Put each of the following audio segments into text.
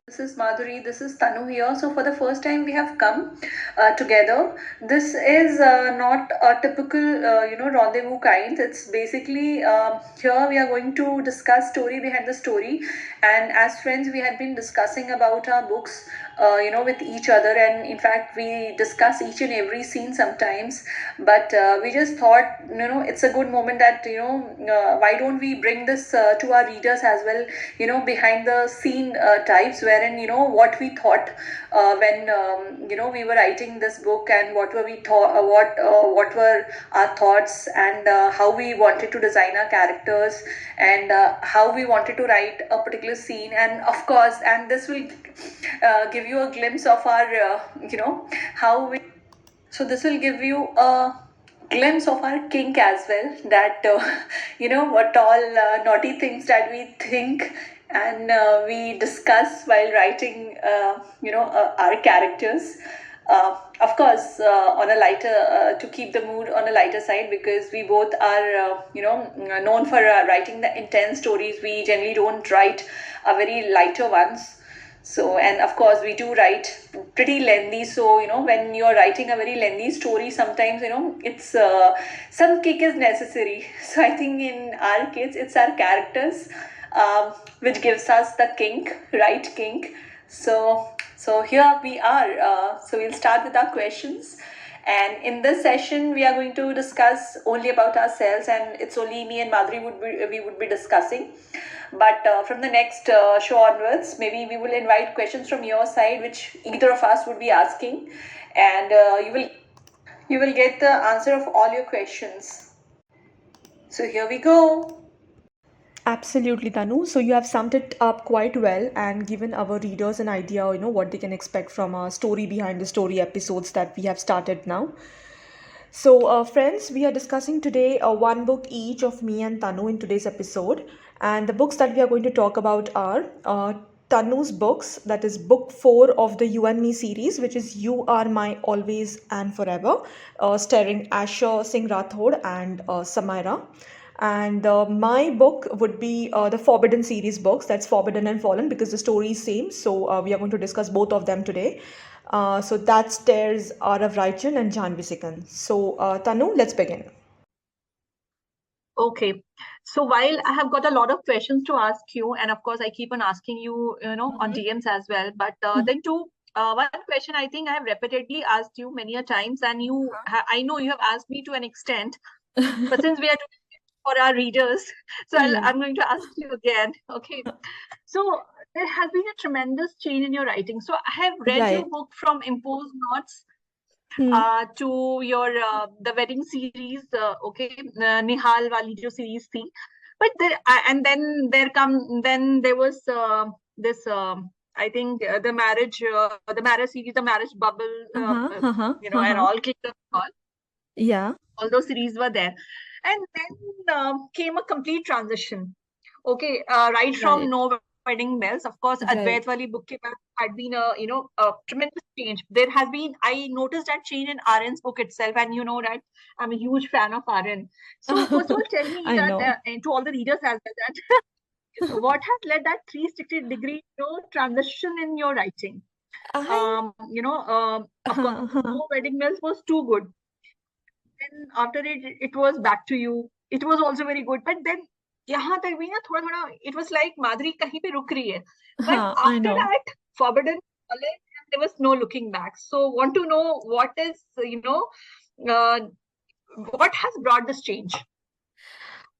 This is Madhuri, this is Tanu here. So, for the first time, we have come together. This is not a typical, rendezvous kind. It's basically here we are going to discuss story behind the story. And as friends, we had been discussing about our books, with each other. And in fact, we discuss each and every scene sometimes. But we just thought, it's a good moment that, why don't we bring this to our readers as well, behind the scene types, wherein, what we thought when, we were writing this book, and what were we thought, what were our thoughts, and how we wanted to design our characters, and how we wanted to write a particular scene. And of course, and this will give you a glimpse of our, how we, so this will give you a glimpse of our kink as well, that what all naughty things that we think, and we discuss while writing our characters. Of course, on a lighter, to keep the mood on a lighter side, because we both are known for writing the intense stories. We generally don't write very lighter ones. So, and of course, we do write pretty lengthy. So, when you're writing a very lengthy story, sometimes, it's some kick is necessary. So, I think in our case, it's our characters, which gives us the kink, right kink. So here we are. So, we'll start with our questions. And in this session, we are going to discuss only about ourselves, and it's only me and Madhuri we would be discussing. But from the next show onwards, maybe we will invite questions from your side, which either of us would be asking, and you will get the answer of all your questions. So here we go. Absolutely, Tanu. So you have summed it up quite well and given our readers an idea, what they can expect from our story behind the story episodes that we have started now. So, friends, we are discussing today one book each of me and Tanu in today's episode. And the books that we are going to talk about are Tanu's books, that is book 4 of the You and Me series, which is You Are My Always and Forever, starring Asher Singh Rathod and Samira. And my book would be the Forbidden series books, that's Forbidden and Fallen, because the story is same. So we are going to discuss both of them today. So that stars Arav Raichan and Janvi Sikand. So Tanu, let's begin. Okay. So while I have got a lot of questions to ask you, and of course I keep on asking you, on DMs as well. But then one question I think I have repeatedly asked you many a times, and I know you have asked me to an extent, but since we are doing it for our readers, so I'm going to ask you again. Okay. So there has been a tremendous change in your writing. So I have read your book from Imposed Knots to your the wedding series, okay, Nihal wali jo series thi. But and then there was this I think the marriage series, the marriage bubble, and all clicked up all. Yeah. All those series were there, and then came a complete transition. Okay, right from No Wedding Bells, of course, Advait Wali book ke baad had been a tremendous change. There has been, I noticed that change in RN's book itself, and you know that I'm a huge fan of RN. So first of all, tell me that, and to all the readers as well, that what has led that 360-degree transition in your writing? Of course, No Wedding Bells was too good. Then after it was Back to You. It was also very good, but then यहाँ तक भी ना थोड़ा थोड़ा it was like माधुरी कहीं पे रुक रही है. But after that, Forbidden, there was no looking back. So want to know what is, what has brought this change?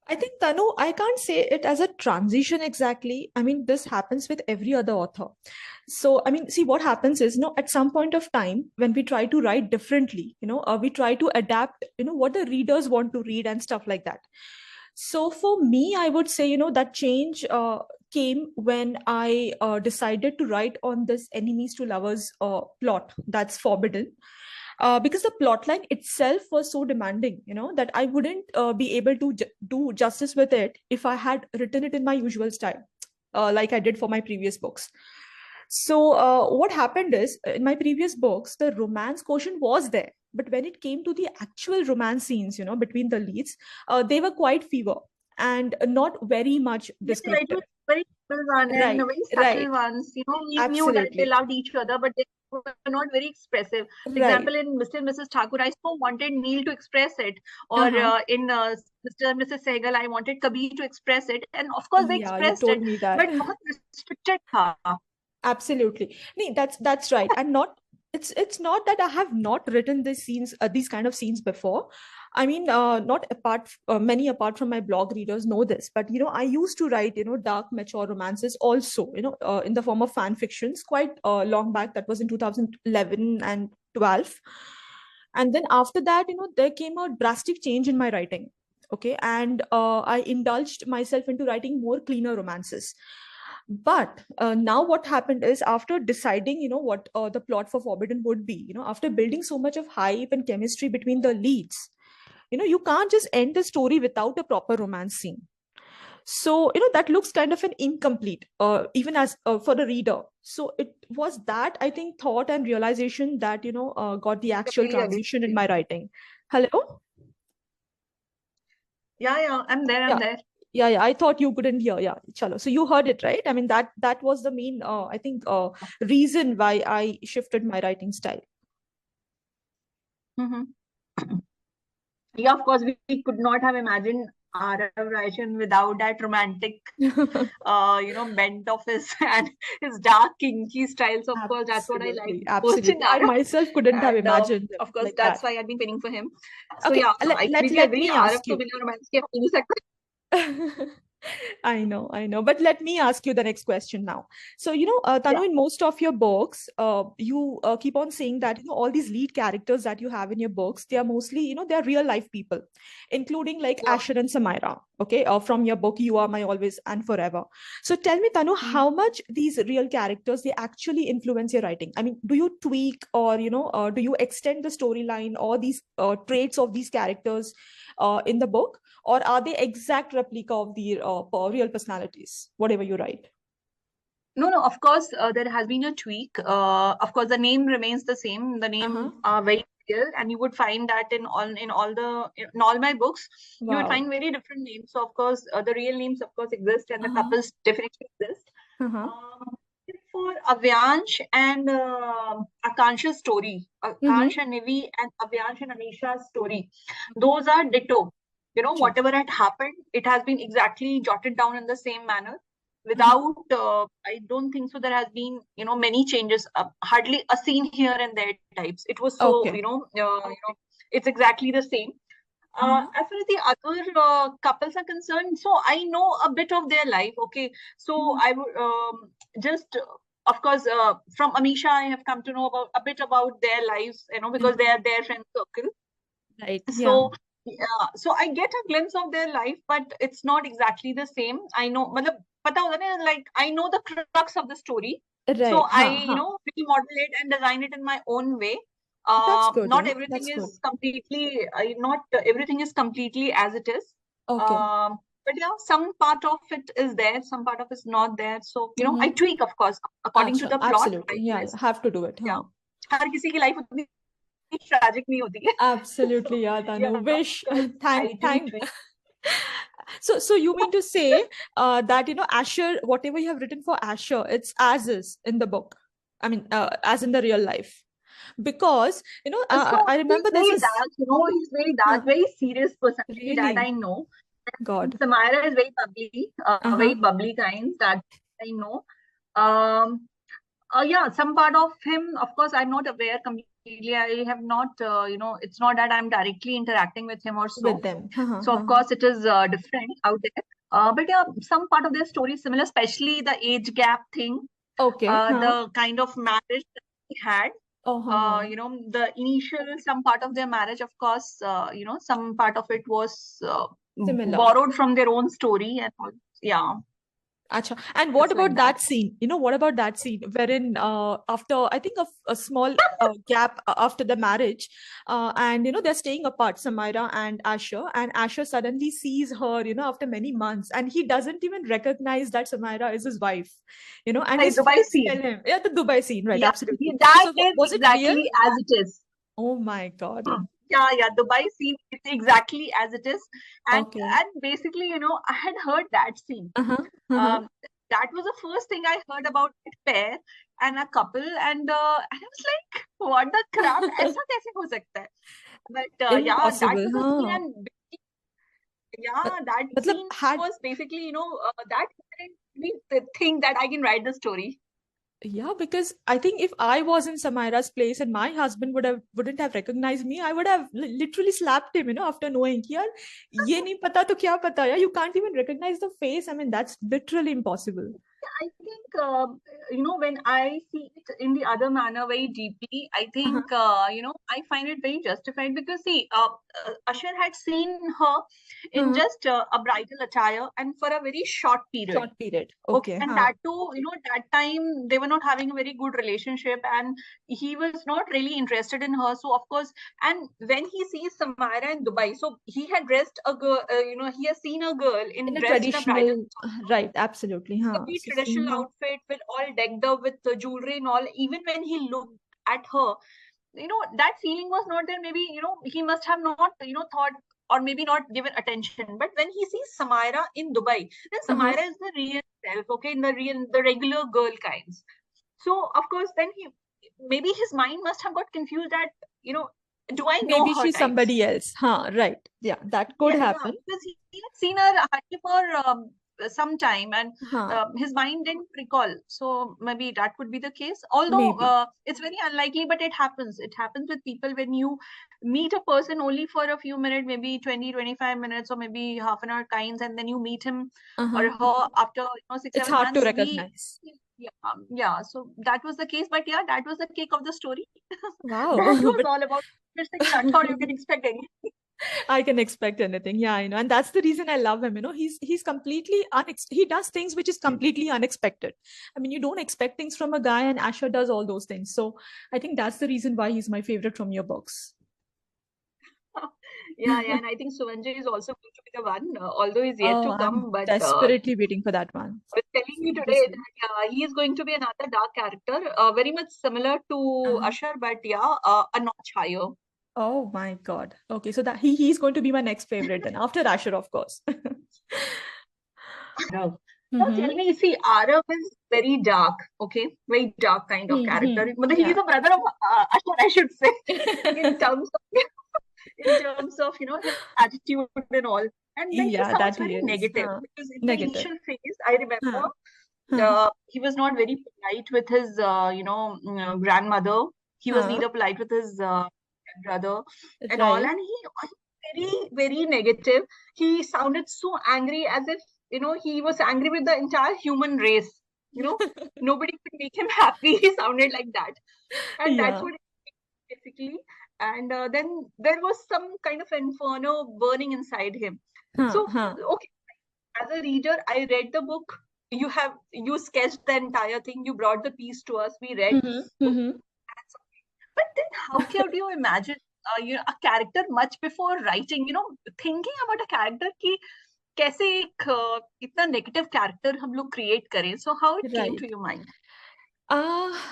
I think, Tanu, I can't say it as a transition exactly. I mean, this happens with every other author. So, I mean, see, what happens is, at some point of time, when we try to write differently, we try to adapt, what the readers want to read and stuff like that. So for me, I would say, that change came when I decided to write on this enemies to lovers plot that's forbidden. Because the plotline itself was so demanding, that I wouldn't be able to do justice with it if I had written it in my usual style, like I did for my previous books. So what happened is, in my previous books, the romance quotient was there. But when it came to the actual romance scenes, between the leads, they were quite fewer and not very much descriptive. Very one and Right, very subtle right. ones. We knew that they Absolutely. loved each other, but they were not very expressive. For Right. example, in Mr. and Mrs. Thakur, I so wanted Neil to express it, or Uh-huh. in Mr. and Mrs. Sehgal, I wanted Kabir to express it, and of course they Yeah, you expressed it, told me that. but not restricted. Tha. Absolutely. Nee, that's right. And not it's not that I have not written these scenes, these kind of scenes before. I mean, not apart many apart from my blog readers know this, but I used to write dark, mature romances also, in the form of fan fictions quite long back. That was in 2011 and 12. And then after that, there came a drastic change in my writing. Okay, and I indulged myself into writing more cleaner romances. But now what happened is, after deciding what the plot for Forbidden would be, after building so much of hype and chemistry between the leads, you can't just end the story without a proper romance scene. So that looks kind of an incomplete, even as for the reader. So it was that, I think, thought and realization that got the actual Completely agree transition with in you. my writing. Hello. Yeah, I'm there. I'm Yeah. there. Yeah, I thought you couldn't hear. Yeah, chalo. So you heard it, right? I mean, that was the main, I think, reason why I shifted my writing style. Mm-hmm. Yeah, of course, we could not have imagined Arav Raishan without that romantic, bent of his and his dark, kinky styles. Of course, that's what I like Absolutely, most in absolutely. I Arav. myself couldn't have And imagined him of course, like that's that. why I've been pinning for him. So Okay, yeah, let I let, completely let agree. me Arav ask to you. बिना romance के हो नहीं सकता. I know. But let me ask you the next question now. So, Yeah, Tanu, in most of your books, you keep on saying that, all these lead characters that you have in your books, they are mostly, they're real life people, including like yeah. Asher and Samira, okay, from your book, You Are My Always and Forever. So tell me, Tanu, Mm. how much these real characters, they actually influence your writing? I mean, do you tweak, or, do you extend the storyline or these traits of these characters in the book? Or are they exact replica of the real personalities, whatever you write? No, no, of course, there has been a tweak. Of course, the name remains the same. The Uh-huh. name are very real, and you would find that in all my books, you would Wow. find very different names. So, of course, the real names, of course, exist, and the Uh-huh. couples definitely exist. Uh-huh. Um, for Avyansh and Akansha's story, Mm-hmm. Akansh and Nivi and Avyansh and Anisha's story, those are ditto. Sure. Whatever had happened, it has been exactly jotted down in the same manner Mm-hmm. without I don't think so there has been many changes, hardly a scene here and there types. It was so Okay. it's exactly the same. Mm-hmm. As far as the other couples are concerned, so I know a bit of their life. Okay, so Mm-hmm. I would just of course from Amisha I have come to know about a bit about their lives, because they are their friend circle. Right. Yeah. So so I get a glimpse of their life, but it's not exactly the same. I know, मतलब पता होता है ना, like I know the crux of the story, so Right. I Huh. Huh. remodel it and design it in my own way. That's good. Not everything That's good. is completely not everything is completely as it is. Okay. But yeah, some part of it is there, some part of it is not there. So I Mm-hmm. tweak, of course, according to Acha, the plot. I absolutely. Yeah, twist. have to do it. Yeah, Huh. हर किसी की life उतनी tragic नहीं होती है. Absolutely. So Yeah, yeah, Tanu. of Wish. course, I do Thank. tweak. So you mean to say that Asher, whatever you have written for Asher, it's as is in the book. I mean, as in the real life, because So I he's remember there's very this. dark, he's very Huh, dark, very serious personality that really, I know. And God. Samira is very Uh-huh. bubbly kind that I know. Um, yeah, some part of him, of course, I'm not aware completely. I have not, it's not that I'm directly interacting with him or With so. them. Uh-huh. So of Uh-huh. course, it is different out there. But yeah, some part of their story is similar, especially the age gap thing, Okay. Huh. the kind of marriage that he had. Uh-huh. The initial some part of their marriage, of course, some part of it was Similar. borrowed from their own story and all. Yeah, Acha. And what it's like about that. that scene? What about that scene wherein after, I think, a small gap after the marriage, and they're staying apart, Samira and Asher suddenly sees her, after many months, and he doesn't even recognize that Samira is his wife, and Like his Dubai face scene. tell him, yeah, the Dubai scene, right? Yeah, Absolutely. that So is was it real? exactly as it is. Oh my God. Yeah, Dubai scene, it's exactly as it is. And Okay. basically, I had heard that scene. Uh-huh. Uh-huh. Um, that was the first thing I heard about that pair and a couple, and I was like, what the crap? ऐसा कैसे हो सकता है? But yeah, that Impossible, was a scene, huh? and yeah, that मतलब scene had was basically, that made me think that I can write the story. Yeah, because I think if I was in Samira's place and my husband wouldn't have recognized me, I would have literally slapped him, after knowing कि यार ये नहीं पता तो क्या पता यार, you can't even recognize the face. I mean, that's literally impossible. I think, when I see it in the other manner very deeply, I Uh-huh. think, I find it very justified because, see, Usher had seen her in Uh-huh. just a bridal attire and for a very short period. Short period. Okay, Okay. and Huh. that too, that time they were not having a very good relationship, and he was not really interested in her. So of course, and when he sees Samira in Dubai, so he had dressed a girl, he has seen a girl In a dressed in a bridal traditional, right, absolutely. Huh. complete So seeing traditional her. outfit with all decked up with the jewelry and all. Even when he looked at her, that feeling was not there. Maybe he must have not thought, or maybe not given attention. But when he sees Samira in Dubai, then Uh-huh. Samira is the real self, okay, in the regular girl kinds. So of course, then maybe his mind must have got confused that, do I know Maybe her she's types? somebody else. Huh. Right. Yeah, that could Yeah, happen. because he had seen her hardly for some time, and Huh. his mind didn't recall. So maybe that could be the case. Although Maybe. it's very unlikely, but it happens. It happens with people when you meet a person only for a few minutes, maybe 20, 25 minutes, or maybe half an hour kinds, and then you meet him or Uh-huh. her after six, It's seven hard to months. recognize. Yeah. So that was the case, but yeah, that was the cake of the story. Wow. That was But all about interesting. That's all you can expect anything. I can expect anything. Yeah, and that's the reason I love him. He's completely he does things which is completely unexpected. I mean, you don't expect things from a guy, and Asher does all those things. So I think that's the reason why he's my favorite from your books. Yeah, and I think Suvanjay is also going to be the one, although he's yet Oh, to I'm come. But desperately waiting for that one. was telling me today Seriously. that he is going to be another dark character, very much similar to Uh-huh. Usher, but a notch higher. Oh my God. Okay, so that he's going to be my next favorite then, after Asher, of course. Arav. Now Mm-hmm. tell me, see, Arav is very dark, okay, very dark kind of Mm-hmm. character. But he is Yeah. a brother of Usher, I should say, in terms of his attitude and all. And then he Yeah, sounds that he very is. negative because in the Negative. initial phase, I Huh. remember Huh. he was not very polite with his grandmother. He was Huh. neither polite with his brother and all, Right. and he was very, very negative. He sounded so angry, as if he was angry with the entire human race. Nobody could make him happy. He sounded like that, and that's Yeah. what basically. And then there was some kind of inferno burning inside him. Huh. So Huh. okay, as a reader, I read the book. You sketched the entire thing. You brought the piece to us. We read. Mm-hmm. Okay, Mm-hmm. but then how could you imagine a character much before writing? Thinking about a character कि कैसे एक इतना negative character हम लोग create करें. So how it came Right. to your mind?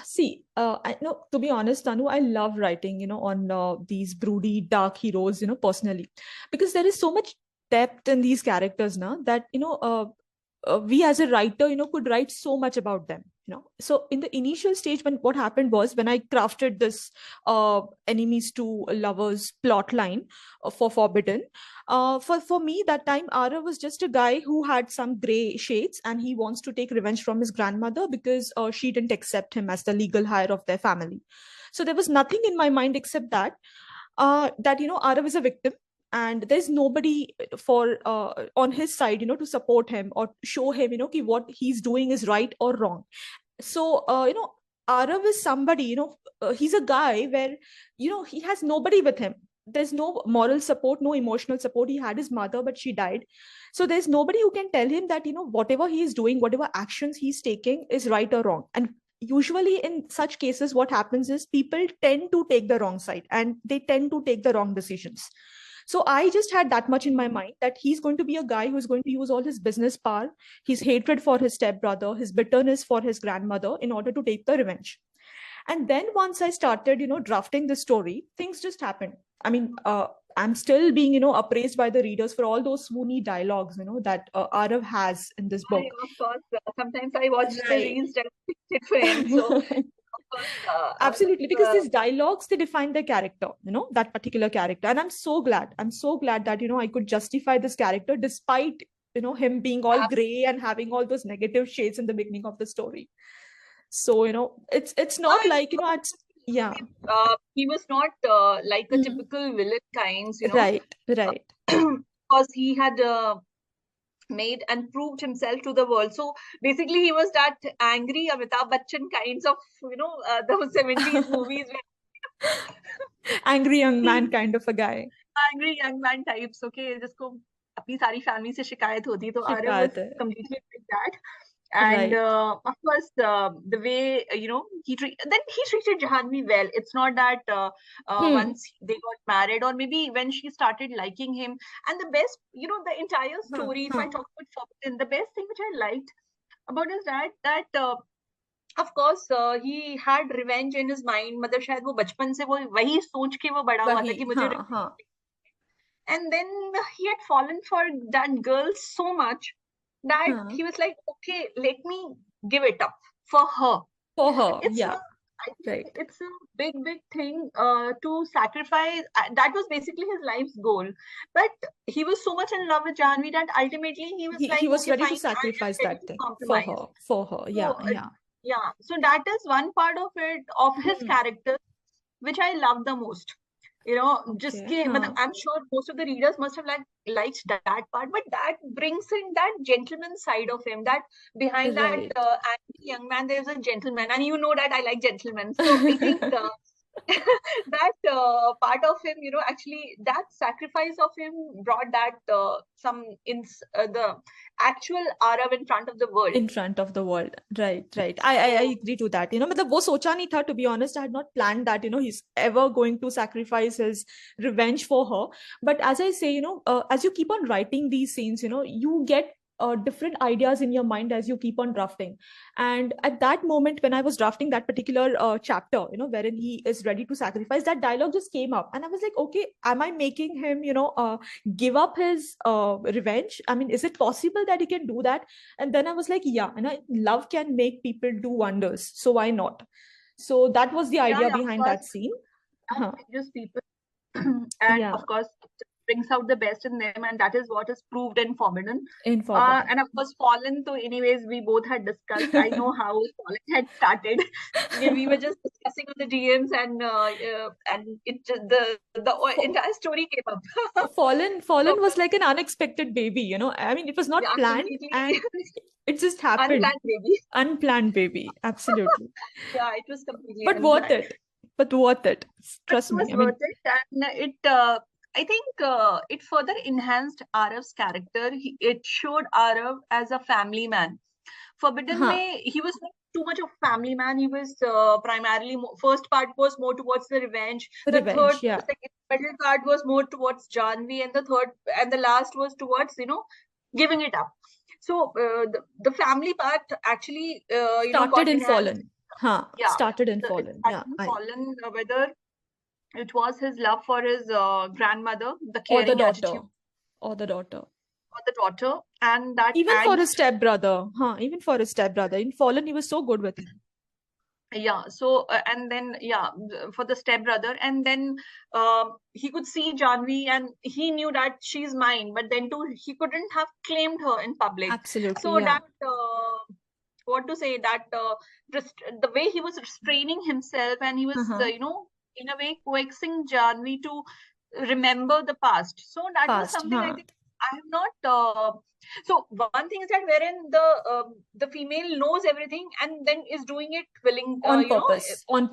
See, I know, to be honest, Tanu, I love writing, on these broody, dark heroes, personally, because there is so much depth in these characters now that, we as a writer, could write so much about them, So in the initial stage, when what happened was when I crafted this enemies to lovers plot line for Forbidden, for me that time Ara was just a guy who had some gray shades and he wants to take revenge from his grandmother because she didn't accept him as the legal heir of their family. So there was nothing in my mind except that Arav is a victim and there's nobody for on his side to support him or show him ki what he's doing is right or wrong. So Arav is somebody, he's a guy where he has nobody with him. There's no moral support, no emotional support. He had his mother, but she died. So there's nobody who can tell him that whatever he is doing, whatever actions he's taking is right or wrong. And usually in such cases what happens is people tend to take the wrong side and they tend to take the wrong decisions. So I just had that much in my mind that he's going to be a guy who's going to use all his business power, his hatred for his stepbrother, his bitterness for his grandmother in order to take the revenge. And then once I started drafting the story, things just happened. I mean, I'm still being, appraised by the readers for all those swoony dialogues, that Arav has in this book. Of course, sometimes I watch the Right. reels that I it for him. So, of course, Absolutely, because these dialogues, they define the character, that particular character. And I'm so glad that, I could justify this character despite, him being all gray and having all those negative shades in the beginning of the story. So, it's not like, yeah. He was not like a typical villain kinds, Right. because he had made and proved himself to the world. So basically, he was that angry Amitabh Bachchan kinds of, those 70s movies where angry young man kind of a guy. Angry young man types, okay, जिसको अपनी सारी family से शिकायत होती, तो Arav was completely like that. And right. Of course, the way he treated Jahanvi well. It's not that once they got married, or maybe when she started liking him. And the best, the entire story. If I talk about Forbidden, the best thing which I liked about is that of course he had revenge in his mind. मतलब शायद वो बचपन से वो वही सोच के वो बड़ा हुआ था कि मुझे and then he had fallen for that girl so much that he was like, okay, let me give it up for her. It's it's a big thing to sacrifice. That was basically his life's goal, but he was so much in love with Janvi that ultimately he was he was ready to sacrifice that thing for her. Yeah, so that is one part of it, of his character, which I love the most. I'm sure most of the readers must have liked that part, but that brings in that gentleman side of him, that behind that angry young man there's a gentleman, and that I like gentlemen. So I think that part of him, actually that sacrifice of him brought that the actual Arav in front of the world. Right. I agree to that. मतलब वो सोचा नहीं था, to be honest. I had not planned that, he's ever going to sacrifice his revenge for her. But as I say, as you keep on writing these scenes, you get different ideas in your mind as you keep on drafting. And at that moment, when I was drafting that particular chapter, wherein he is ready to sacrifice, that dialogue just came up, and I was like, okay, am I making him, give up his revenge? I mean, is it possible that he can do that? And then I was like, yeah, love can make people do wonders, so why not? So that was the idea behind that scene. Just people, and of course, brings out the best in them, and that is what is proved in Forbidden. And of course, Fallen. So, anyways, we both had discussed. I know how Fallen had started. We were just discussing on the DMs, and it just, the entire story came up. Fallen was like an unexpected baby. I mean, it was not planned, and it just happened. Unplanned baby. Absolutely. Yeah, it was completely. But worth it. Trust me. It was worth it, and I think it further enhanced Arav's character. It showed Arav as a family man. Forbidden May, he was not too much of a family man. He was primarily, first part was more towards the revenge. Second middle part was more towards Janvi, and the last was towards, giving it up. So the family part actually, started in Fallen. Started in Fallen. Fallen, whether it was his love for his grandmother, the caring attitude, or the daughter, and that even for his stepbrother. In Fallen, he was so good with him. Yeah. So and then for the stepbrother, and then he could see Janvi, and he knew that she's mine. But then too, he couldn't have claimed her in public. Absolutely. So that what to say, that the way he was restraining himself, and he was in a way coaxing Janvi to remember the past. So that was something I think I have not. So one thing is that wherein the female knows everything and then is doing it on purpose, conscious, on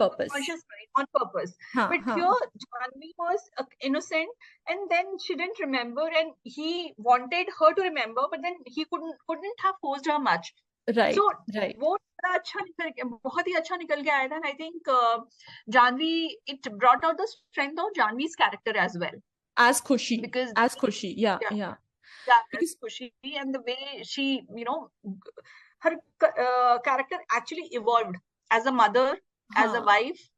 purpose. But here Janvi was innocent, and then she didn't remember, and he wanted her to remember, but then he couldn't have forced her much. Right. So वो बहुत ही अच्छा निकल के आया था, and I think Janvi, it brought out the strength of Janvi's character as well. As Khushi, as Khushi, and the way she, her character actually evolved as a mother, as a wife.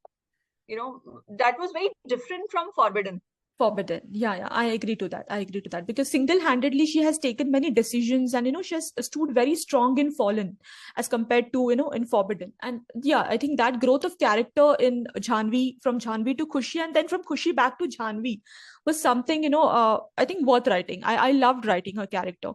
That was very different from Forbidden. Forbidden. Yeah, I agree to that. I agree to that because single-handedly she has taken many decisions, and she has stood very strong in Fallen as compared to in Forbidden. And yeah, I think that growth of character in Jhanvi, from Jhanvi to Khushi, and then from Khushi back to Jhanvi, was something I think worth writing. I loved writing her character.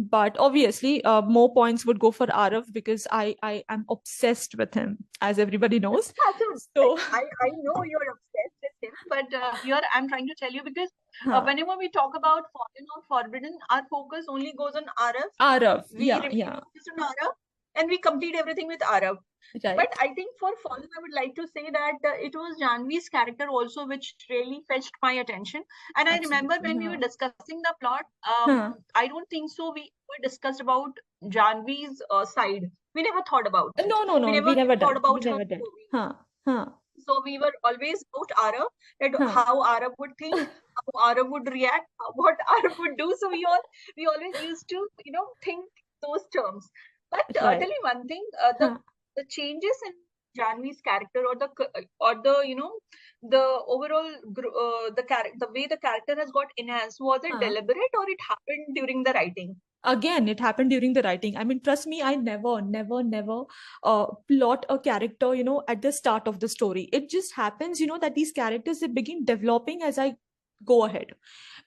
But obviously, more points would go for Arav because I am obsessed with him, as everybody knows. So So, I know you're obsessed with him, but here I'm trying to tell you because huh, whenever we talk about Fallen or Forbidden, our focus only goes on Arav. Arav, We yeah, remain yeah, focused on Arav, and we complete everything with Arav. But right. I think for Fallen, I would like to say that it was Janvi's character also which really fetched my attention. And I remember Absolutely. when we were Huh. discussing the plot, Huh. I don't think so. We were discussed about Janvi's side. We never thought about it. No, no, We no. We never never thought did. We about her never did. story. Huh. Huh. So we were always about Arab, that Huh. how Arab would think, how Arab would react, what Arab would do. So we always used to think those terms. But Right. tell me one thing, Huh. the changes in Janvi's character or the overall the way the character has got enhanced, was it Huh. deliberate or it happened during the writing? Again, it happened during the writing. I mean, trust me, I never plot a character at the start of the story. It just happens that these characters, they begin developing as I go ahead.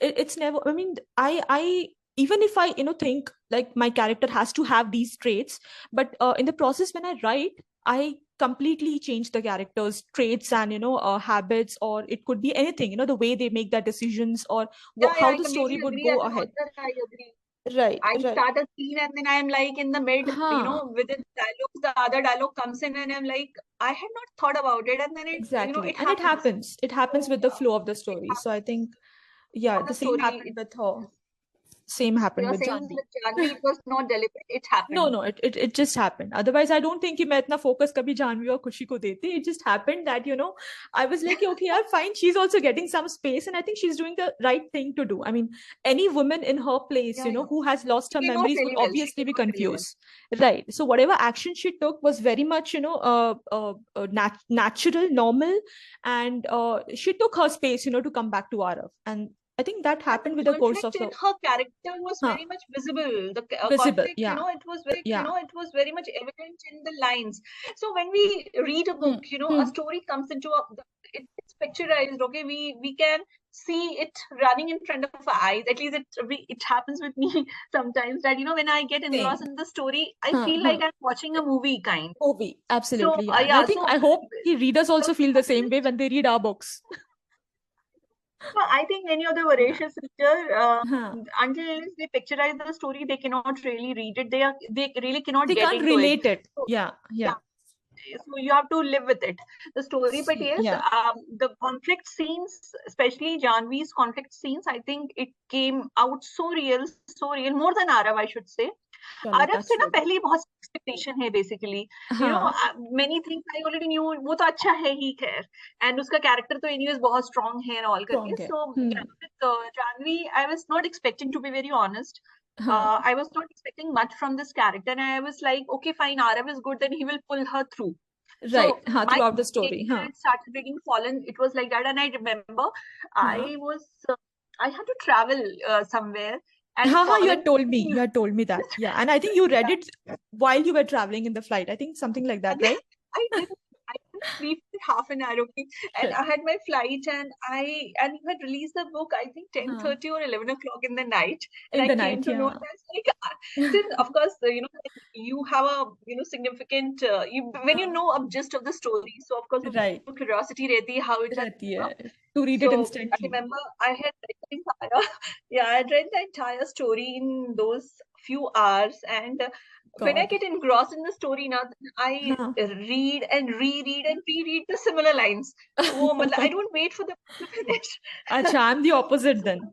It's never, I mean, I even if I think like my character has to have these traits, but in the process when I write, I completely change the character's traits and habits, or it could be anything, the way they make their decisions, or Yeah, how I the story completely would agree. go As an ahead. author, I agree. Right, I right. start a scene and then I'm like in the mid, Huh, within dialogues, the other dialogue comes in and I'm like, I had not thought about it, and then exactly. it And it happens. happens. It happens So with the yeah, flow of the it story. So I happens think, yeah, for the the same story. happened with her. Yes. Same So happened you're with saying Janvi. that Janvi, it was not deliberate, it No, happened. no, it just happened. Otherwise, I don't think कि मैं इतना focus कभी जानवी और खुशी को देती. It just happened that I was like, okay, yeah, fine. She's also getting some space, and I think she's doing the right thing to do. I mean, any woman in her place, Yeah, yeah. who has lost She her came out memories would really well. She obviously came be out really well. confused, right? So whatever action she took was very much, natural, normal, and she took her space, to come back to Arav, and I think that And happened with the the course of conflict in the her character was huh, very much visible. The visible. conflict, Yeah, yeah. it was very much evident in the lines. So when we read a Hmm. book, a Hmm. story comes into it's picturized. Okay, we can see it running in front of our eyes. At least it happens with me sometimes that when I get engrossed Same. in the story, I Huh, feel like huh. I'm watching a movie kind. Movie, So absolutely, yeah. And I yeah, think, so I hope the readers the also feel the same way conflict. when they read our books. No, I think any of the Yeah. voracious reader, Huh. until unless they picturize the story, they cannot really read it. They really cannot They get can't into it. relate it. So Yeah, yeah. yeah, so you have to live with it, the story. But See, yes, yeah. the conflict scenes, especially Janvi's conflict scenes, I think it came out so real, more than Arav, I should say. Chalo, Arab that's से ना true. पहले ही बहुत expectation है basically Huh. Many things I already knew वो तो अच्छा है ही खैर एंड उसका कैरेक्टर तो एनीवेज बहुत स्ट्रांग है एंड ऑल करके Strong है. So Hmm. Janhvi I was not expecting to be very honest Huh. I was not expecting much from this character, and I was like, okay, fine, Arav is good, then he will pull her through. So Right. Huh. my Throughout the day story. when Huh. I started reading Fallen, it was like that, and I remember Huh. I had to travel somewhere, and Ha, you Fallen. had told me. You had told me that. Yeah. And I think you read it while you were traveling in the flight. I think something like that, right? I didn't I didn't sleep for half an hour, okay. And Shit. I had my flight, and you had released the book, I think Huh. 10:30 or 11 o'clock in the night. And In I the came night, to know yeah. it as like since of course you have a significant when you Huh. know a gist of the story, so of course Right. curiosity rehti hai how it has रहती come है. up. To read it So I instantly. remember I had read the entire yeah, I had read the entire story in those few hours, and when I God. get engrossed in the story now, then I Huh. read and reread and reread the similar lines. वो मतलब I don't wait for the book to finish. Acha, I'm the opposite then.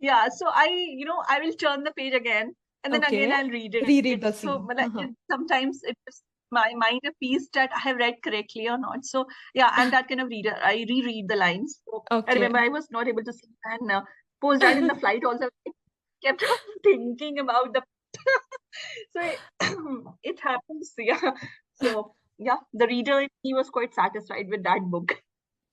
Yeah, so I will turn the page again, and then again Okay. I'll read it. Reread the So scene. मतलब sometimes it gives my mind a piece that I have read correctly or not. So yeah, I'm that kind of reader. I reread the lines. So I Okay. remember I was not able to sleep, and post that in the flight also I kept on thinking about the so it happens, yeah. So yeah, the reader, he was quite satisfied with that book.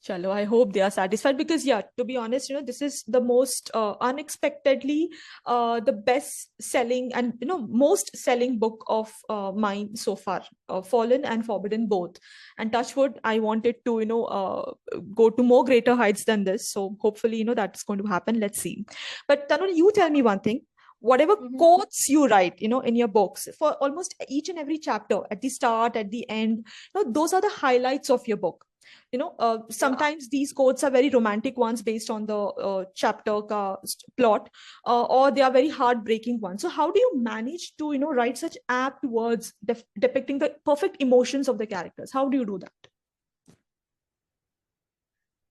Chalo, I hope they are satisfied because, yeah, to be honest, this is the most unexpectedly the best selling and most selling book of mine so far. Fallen and Forbidden both. And Touchwood, I wanted to go to more greater heights than this. So hopefully, that's going to happen. Let's see. But Tanu, you tell me one thing. Whatever quotes you write, in your books for almost each and every chapter, at the start, at the end, those are the highlights of your book. Sometimes these quotes are very romantic ones based on the chapter plot, or they are very heartbreaking ones. So how do you manage to write such apt words depicting the perfect emotions of the characters? How do you do that?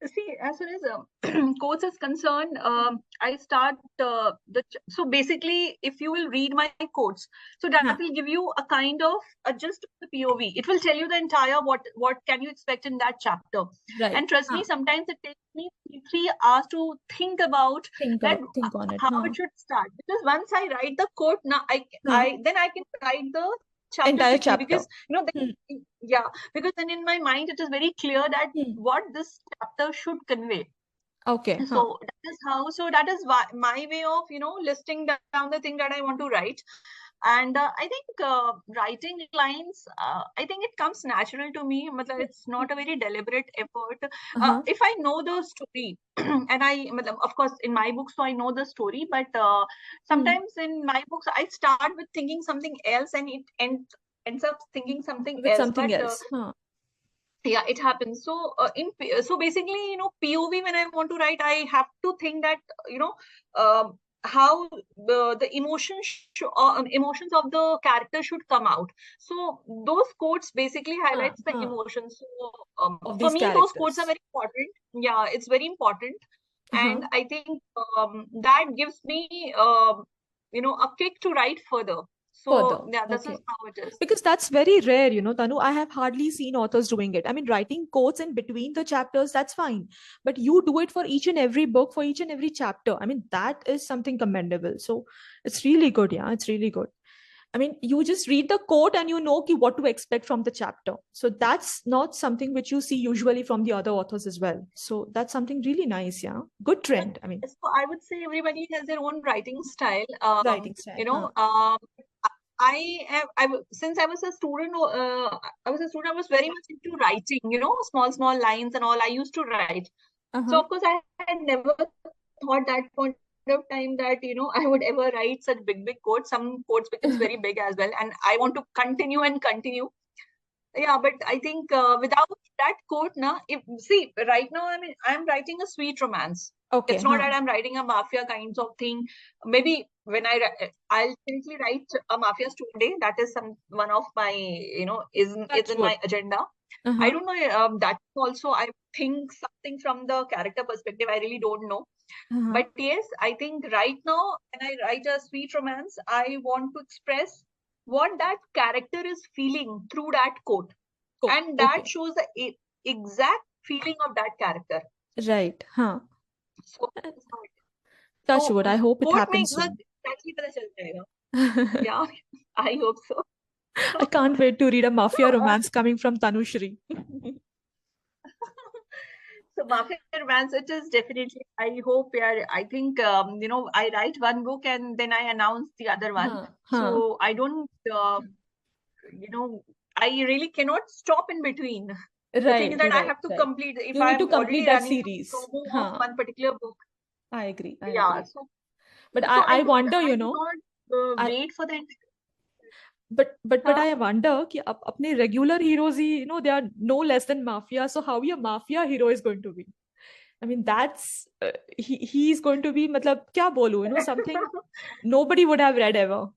See, as far as quotes is concerned, I start so basically, if you will read my quotes, so that will give you a kind of just the POV. It will tell you the entire what can you expect in that chapter. Right. And trust me, sometimes it takes me 3 hours to think about Think on it. how it should start. Because once I write the quote, now then I can write the chapter entire quickly, chapter. because yeah, because then in my mind it is very clear that what this chapter should convey. Okay. So that is how. So that is my way of listing down the thing that I want to write. And I think writing lines, I think it comes natural to me. It's not a very deliberate effort. If I know the story, and of course, in my books, so I know the story, but sometimes in my books, I start with thinking something else, and it ends up thinking something with else. something else. Yeah, it happens. So so basically, POV, when I want to write, I have to think that how the emotions of the character should come out. So those quotes basically highlights the emotions. So for me, those quotes are very important. Yeah, it's very important. And I think that gives me a kick to write further. So yeah, this is how it is. Because that's very rare, Tanu. I have hardly seen authors doing it. I mean, writing quotes in between the chapters, that's fine. But you do it for each and every book, for each and every chapter. I mean, that is something commendable. So it's really good. Yeah, it's really good. I mean, you just read the quote and you know what to expect from the chapter. So that's not something which you see usually from the other authors as well. So that's something really nice. Yeah, good trend. I mean, so I would say everybody has their own writing style. Writing style. Since I was a student, I was very much into writing, small lines and all. I used to write. So of course, I had never thought that point of time that I would ever write such big quotes. Some quotes becomes very big as well, and I want to continue and continue. Yeah, but I think without that quote, see, right now, I mean, I'm writing a sweet romance. Okay. It's not that I'm writing a mafia kinds of thing. Maybe when I'll simply write a mafia story. That is one of my, is in my agenda. I don't know. That also, I think something from the character perspective. I really don't know. But yes, I think right now, when I write a sweet romance, I want to express what that character is feeling through that quote. And that shows the exact feeling of that character. Right. So touch wood. I hope it happens soon. Yeah, I hope so. I can't wait to read a mafia romance coming from Tanushree. So mafia romance, it is definitely, I hope, I think, I write one book and then I announce the other one. So I don't, I really cannot stop in between. The thing is that I have to complete, if I am already running series promo of one particular book. I agree. Yeah. So, but I wonder, I not wait for the but I wonder कि अपने regular heroes he, they are no less than mafia. So how your mafia hero is going to be? I mean, that's he's going to be, मतलब क्या बोलूं, something nobody would have read ever.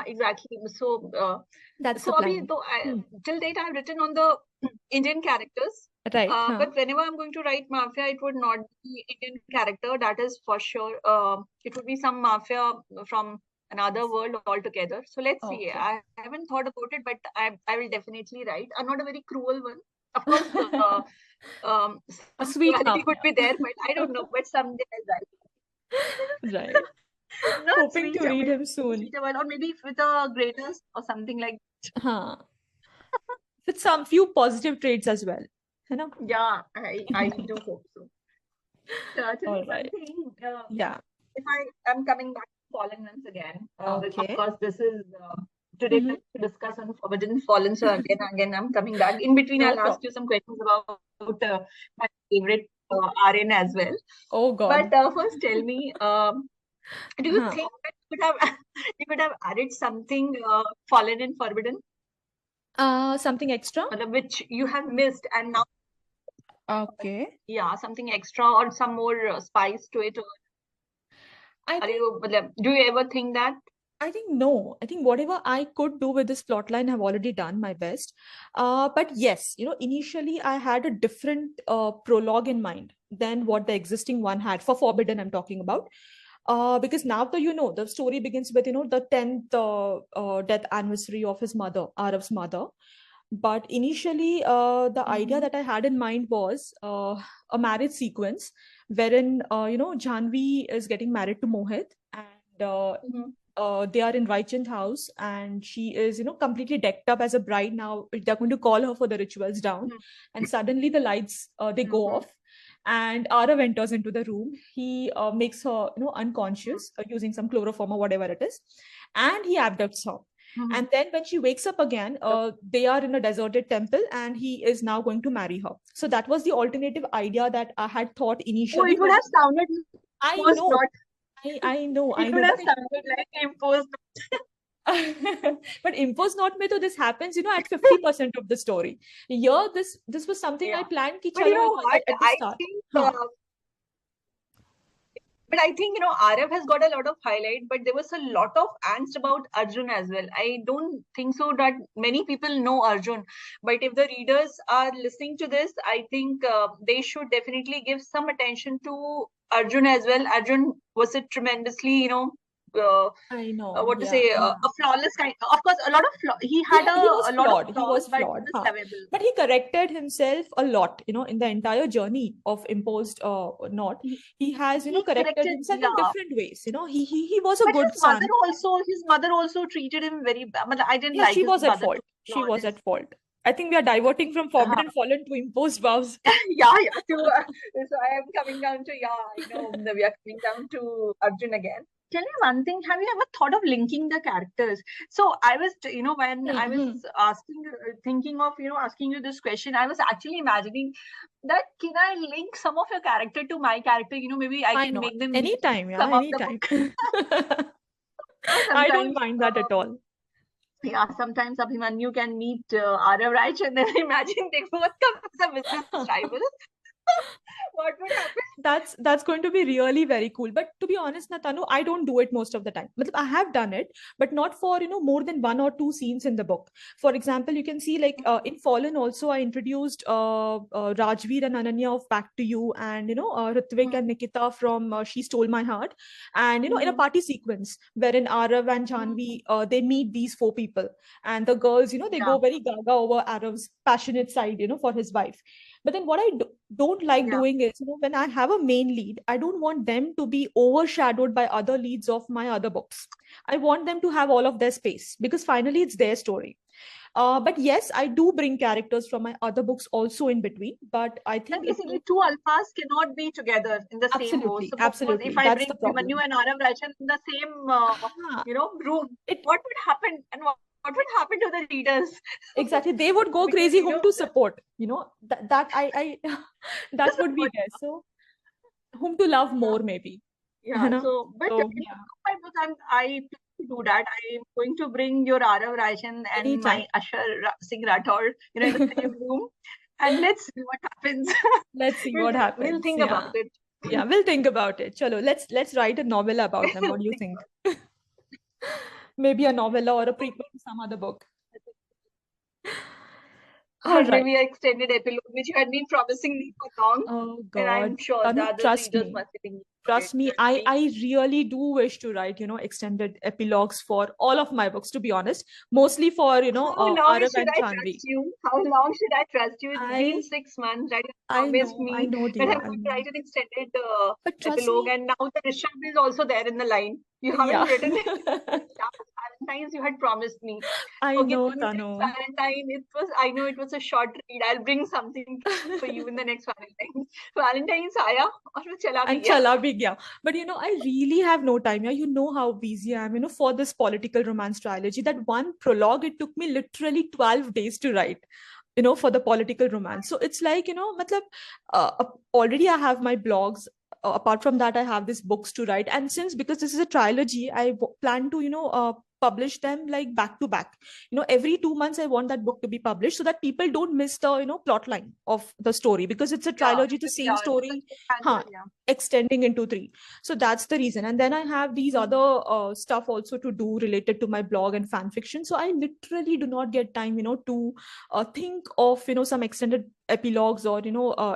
Exactly. So that's so the plan. Till date I've written on the Indian characters. Right. But whenever I'm going to write mafia, it would not be Indian character. That is for sure. It would be some mafia from another world altogether. So let's see. I haven't thought about it, but I will definitely write. Not a very cruel one. Of course, a sweet reality could be there, but I don't know. But someday I'll write. Right. Not hoping sweet, to read him soon. Or maybe with a greatness or something like that. with some few positive traits as well. You know? Yeah, I do hope so. Tell me All one right. thing. Yeah. If I am coming back to Fallen once again, of Okay. course, this is today Mhm. we're going to discuss on Forbidden Fallen. So again, I'm coming back. In between, No I'll ask problem. you some questions about my favorite RN as well. Oh But God. first, tell me, do you Huh. think that you could have you could have added something Fallen and Forbidden, Something extra? which you have missed, and now Okay. yeah, something extra or some more spice to it? Or I are think you, do you ever think that? I think no. I think whatever I could do with this plot line, I've already done my best. But yes, initially I had a different prologue in mind than what the existing one had for Forbidden. I'm talking about. Because now the story begins with the 10th death anniversary of his mother, Arav's mother. But initially, the idea Mm-hmm. that I had in mind was a marriage sequence wherein Janvi is getting married to Mohit, and Mm-hmm. they are in Raichand house, and she is completely decked up as a bride. Now they're going to call her for the rituals down, and suddenly the lights they go Mm-hmm. off, and Arav enters into the room. He makes her unconscious using some chloroform or whatever it is, and he abducts her. Mm-hmm. And then when she wakes up again, they are in a deserted temple, and he is now going to marry her. So that was the alternative idea that I had thought Oh, initially. it would But have sounded I imposed know, not. I It know, would have sounded like imposed. but impose not me, so this happens at 50% of the story. Here, this was something I Yeah. planned ki But you chalo, know what? at the start. Huh. I think, Arav has got a lot of highlight, but there was a lot of angst about Arjun as well. I don't think so that many people know Arjun, but if the readers are listening to this, I think they should definitely give some attention to Arjun as well. Arjun was a tremendously, uh, I know, what to yeah, say, yeah. a flawless kind. Of course, a lot of he He had he was a lot of flawed. He flaws, was but flawed, he was huh? lovable. But he corrected himself a lot, in the entire journey of imposed not. He, He has, he corrected corrected, himself in yeah. different ways. He was a But good son. his mother also treated him very bad. I didn't Yeah, like she his was at mother, to fault. be She was honest. at fault. I think we are diverting from Uh, Forbidden Fallen to imposed vows. yeah, yeah. So I am coming down to, we are coming down to Arjun again. Tell me one thing, have you ever thought of linking the characters? So I was, when I was thinking of, asking you this question, I was actually imagining that can I link some of your character to my character? Maybe I Why can not? make them meet Anytime, yeah, some of the anytime. book. I don't Sometimes, mind that at all. yeah, sometimes Abhimanyu can meet Arav Raj and then imagine they both come as a business rival. What would happen? That's going to be really very cool. But to be honest, Natanu, I don't do it most of the time. Matlab, I have done it, but not for more than one or two scenes in the book. For example, you can see like in Fallen also I introduced Rajveer and Ananya of Back to You, and Ritvik and Nikita from She Stole My Heart, and in a party sequence wherein Arav and Janvi they meet these four people, and the girls they Yeah, go very gaga over Arav's passionate side for his wife. But then what I don't like yeah. doing is, when I have a main lead, I don't want them to be overshadowed by other leads of my other books. I want them to have all of their space because finally it's their story. But yes, I do bring characters from my other books also in between. But I And think it basically, will two alphas cannot be together in the same role. absolutely, Suppose if absolutely. I That's bring the Abhimanyu problem. and Arav Rajan in the same, Ah, room, it what would happen? And what would happen to the readers? exactly. They would go Because, crazy. Whom to support? That I that just would be there. So whom to love more, maybe. yeah. So, but So in yeah, my book, I plan to do that. I am going to bring your Arav Rajan and anytime. my Ashar Singh Rathod, in the same room, and let's see what happens. Let's see we'll what we'll happens. think about Yeah. it. Yeah, we'll think about it. Chalo, let's write a novella about them. What do you Think think? about Maybe a novella or a prequel to some other book. All or right. maybe an extended epilogue, which you had been promising me for long. Oh And I'm God. sure the Tanu, other trust readers me. must be thinking. Trust me, I really do wish to write, extended epilogues for all of my books, to be honest. Mostly for, How long Arav should and I Janvi. trust you? How long should I trust you? It's been I 6 months, right? You I promised I me know, that dear. I'm I going to know. write an extended But trust epilogue, me, and now the Rishabh is also there in the line. You haven't yeah. written it. Last Valentine's you had promised me. I Okay, know, next Tanu. Valentine, I know it was a short read. I'll bring something for you in the next Valentine's. Valentine's आया और वो चला भी And गया. chala bhi gaya. But I really have no time. Yeah, you know how busy I am, for this political romance trilogy. That one prologue, it took me literally 12 days to write, for the political romance. So it's like, matlab, already I have my blogs. Apart from that, I have these books to write. And because this is a trilogy, I plan to, publish them like back to back. Every 2 months, I want that book to be published so that people don't miss the, plot line of the story, because it's a trilogy, the same story, huh, Yeah. extending into 3. So that's the reason. And then I have these other stuff also to do related to my blog and fan fiction. So I literally do not get time, to think of, some extended epilogues or,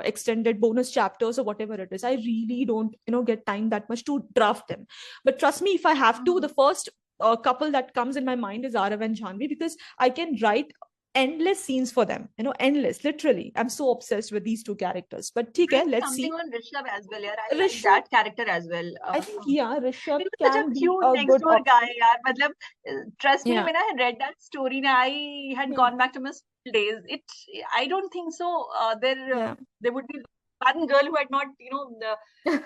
extended bonus chapters or whatever it is. I really don't, get time that much to draft them. But trust me, if I have to, the first couple that comes in my mind is Arav and Janvi, because I can write endless scenes for them, endless, literally. I'm so obsessed with these two characters. But theek hai, Bring let's something see. on Rishabh as well, yeah. I like Rishabh, that character as well. I think, yeah, He Rishabh was such a can be cute a next good door guy, option. yaar. Matlab, trust me, Yeah. when I had read that story, I had gone back to my school days. I don't think so. Yeah. There would be one girl who had not,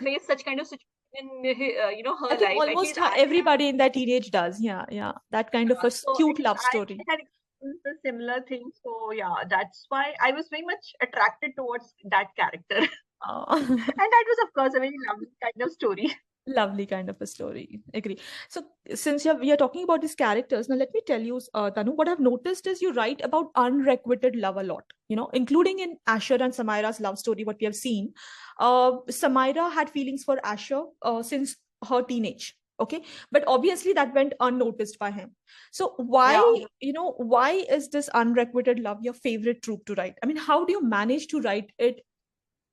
faced such kind of situation in, I her think life. At almost least I have. everybody in their teenage does. Yeah, yeah. That kind of a So at cute least love I story. had experienced a similar thing. So yeah, that's why I was very much attracted towards that character. Oh. And that was, of course, a very lovely kind of story. Lovely kind of a story. Agree. So since we are talking about these characters, now let me tell you, Tanu, what I've noticed is you write about unrequited love a lot, including in Asher and Samira's love story, what we have seen. Samira had feelings for Asher since her teenage. Okay. But obviously that went unnoticed by him. So why, Yeah. Why is this unrequited love your favorite trope to write? I mean, how do you manage to write it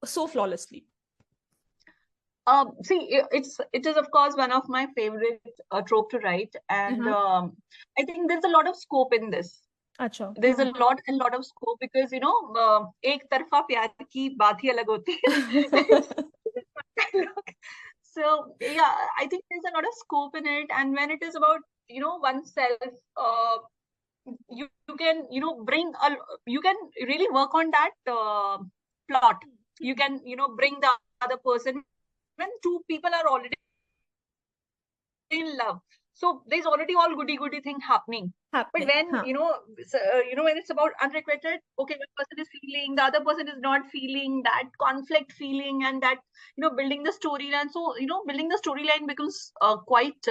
so flawlessly? See, it is of course one of my favorite trope to write, and I think there's a lot of scope in this. Acha. There's a lot of scope because एक तरफा प्यार की बात ही अलग होती है. So yeah, I think there's a lot of scope in it, and when it is about oneself, you can bring you can really work on that plot. You can bring the other person when two people are already in love, so there's already all goody thing happening. But when when it's about unrequited, okay, one person is feeling, the other person is not feeling, that conflict feeling, and that building the storyline. So building the storyline becomes quite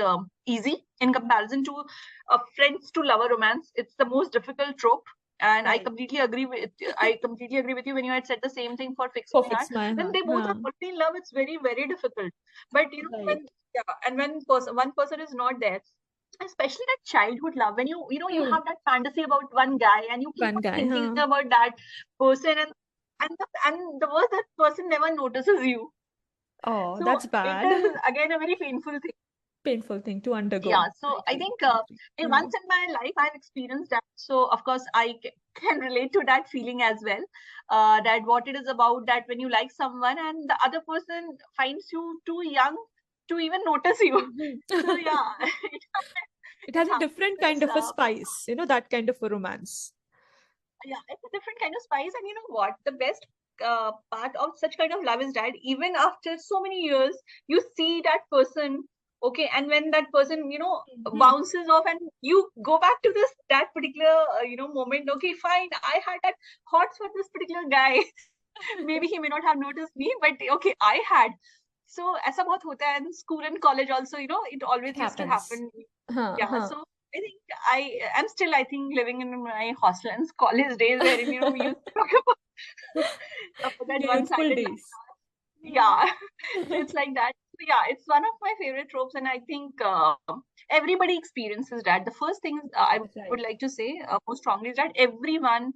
easy in comparison to friends to lover romance. It's the most difficult trope. And I completely agree with you when you had said the same thing for Fix My Heart. When they both are already in love, it's very difficult. But when and when one person is not there, especially that childhood love, when you have that fantasy about one guy and you keep on thinking about that person, and the worst, that person never notices you. Oh, so that's bad. It is again a very painful thing to undergo. Yeah, so I think once in my life I've experienced that. So of course I can relate to that feeling as well. That what it is about, that when you like someone and the other person finds you too young to even notice you. So yeah, it has a different kind of a spice, that kind of a romance. Yeah, it's a different kind of spice. And you know what? The best part of such kind of love is that even after so many years, you see that person, okay, and when that person, bounces off and you go back to that particular, moment, okay, fine, I had that hots for this particular guy. Maybe he may not have noticed me, but okay, I had. So ऐसा बहुत होता है in school and college also, it always used to happen. So I think I'm still, I think, living in my hostel and college days wherein, we used to talk about that one-sided days. Yeah. So it's like that. So yeah, it's one of my favorite tropes, and I think everybody experiences that. The first thing I would like to say most strongly is that everyone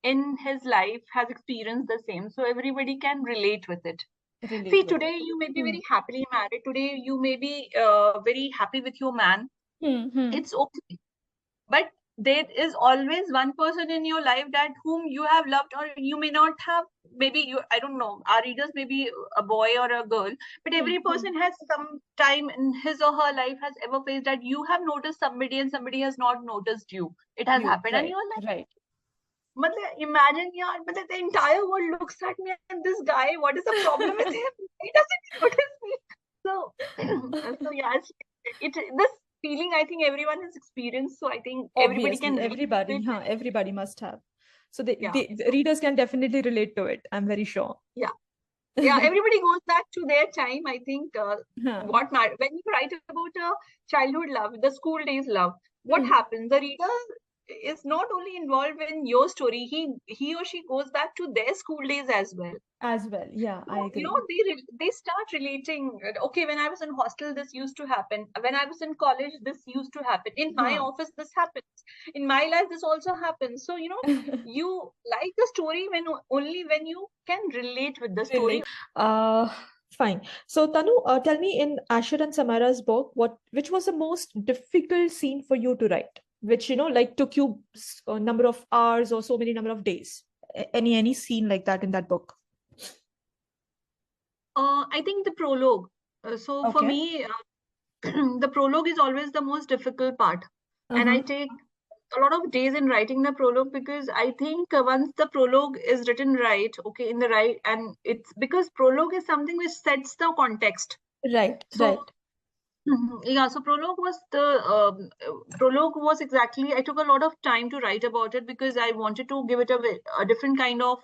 in his life has experienced the same. So everybody can relate with it. relate See, with it. today you may be very happily married. Today you may be very happy with your man. It's okay. But there is always one person in your life that whom you have loved, or you may not have, maybe you, I don't know, our readers may be a boy or a girl, but every person has some time in his or her life has ever faced that you have noticed somebody and somebody has not noticed you. It has happened, and Right, you're like, right. imagine, yeah, but the entire world looks at me and this guy, what is the problem with him? He doesn't notice me. So, so yeah, this feeling I think everyone has experienced. So I think everybody can Obviously, relate to everybody, it. everybody must have. So Yeah. the readers can definitely relate to it. I'm very sure. Yeah. Yeah, everybody goes back to their time. I think Huh. when you write about a childhood love, the school days love, what happens? The reader is not only involved in your story, he or she goes back to their school days as well. As well, yeah, I So, agree. they start relating. Okay, when I was in hostel, this used to happen. When I was in college, this used to happen. In my office, this happens. In my life, this also happens. So, you like the story only when you can relate with the story. Uh, Fine. So Tanu, tell me, in Asher and Samara's book, which was the most difficult scene for you to write? Which, like took you a number of hours or so many number of days? Any scene like that in that book? I think the prologue. So for Okay. me, the prologue is always the most difficult part. And I take a lot of days in writing the prologue because I think once the prologue is written right, okay, in the right, and it's because prologue is something which sets the context. Right, So right. yeah, so prologue was exactly, I took a lot of time to write about it because I wanted to give it a different kind of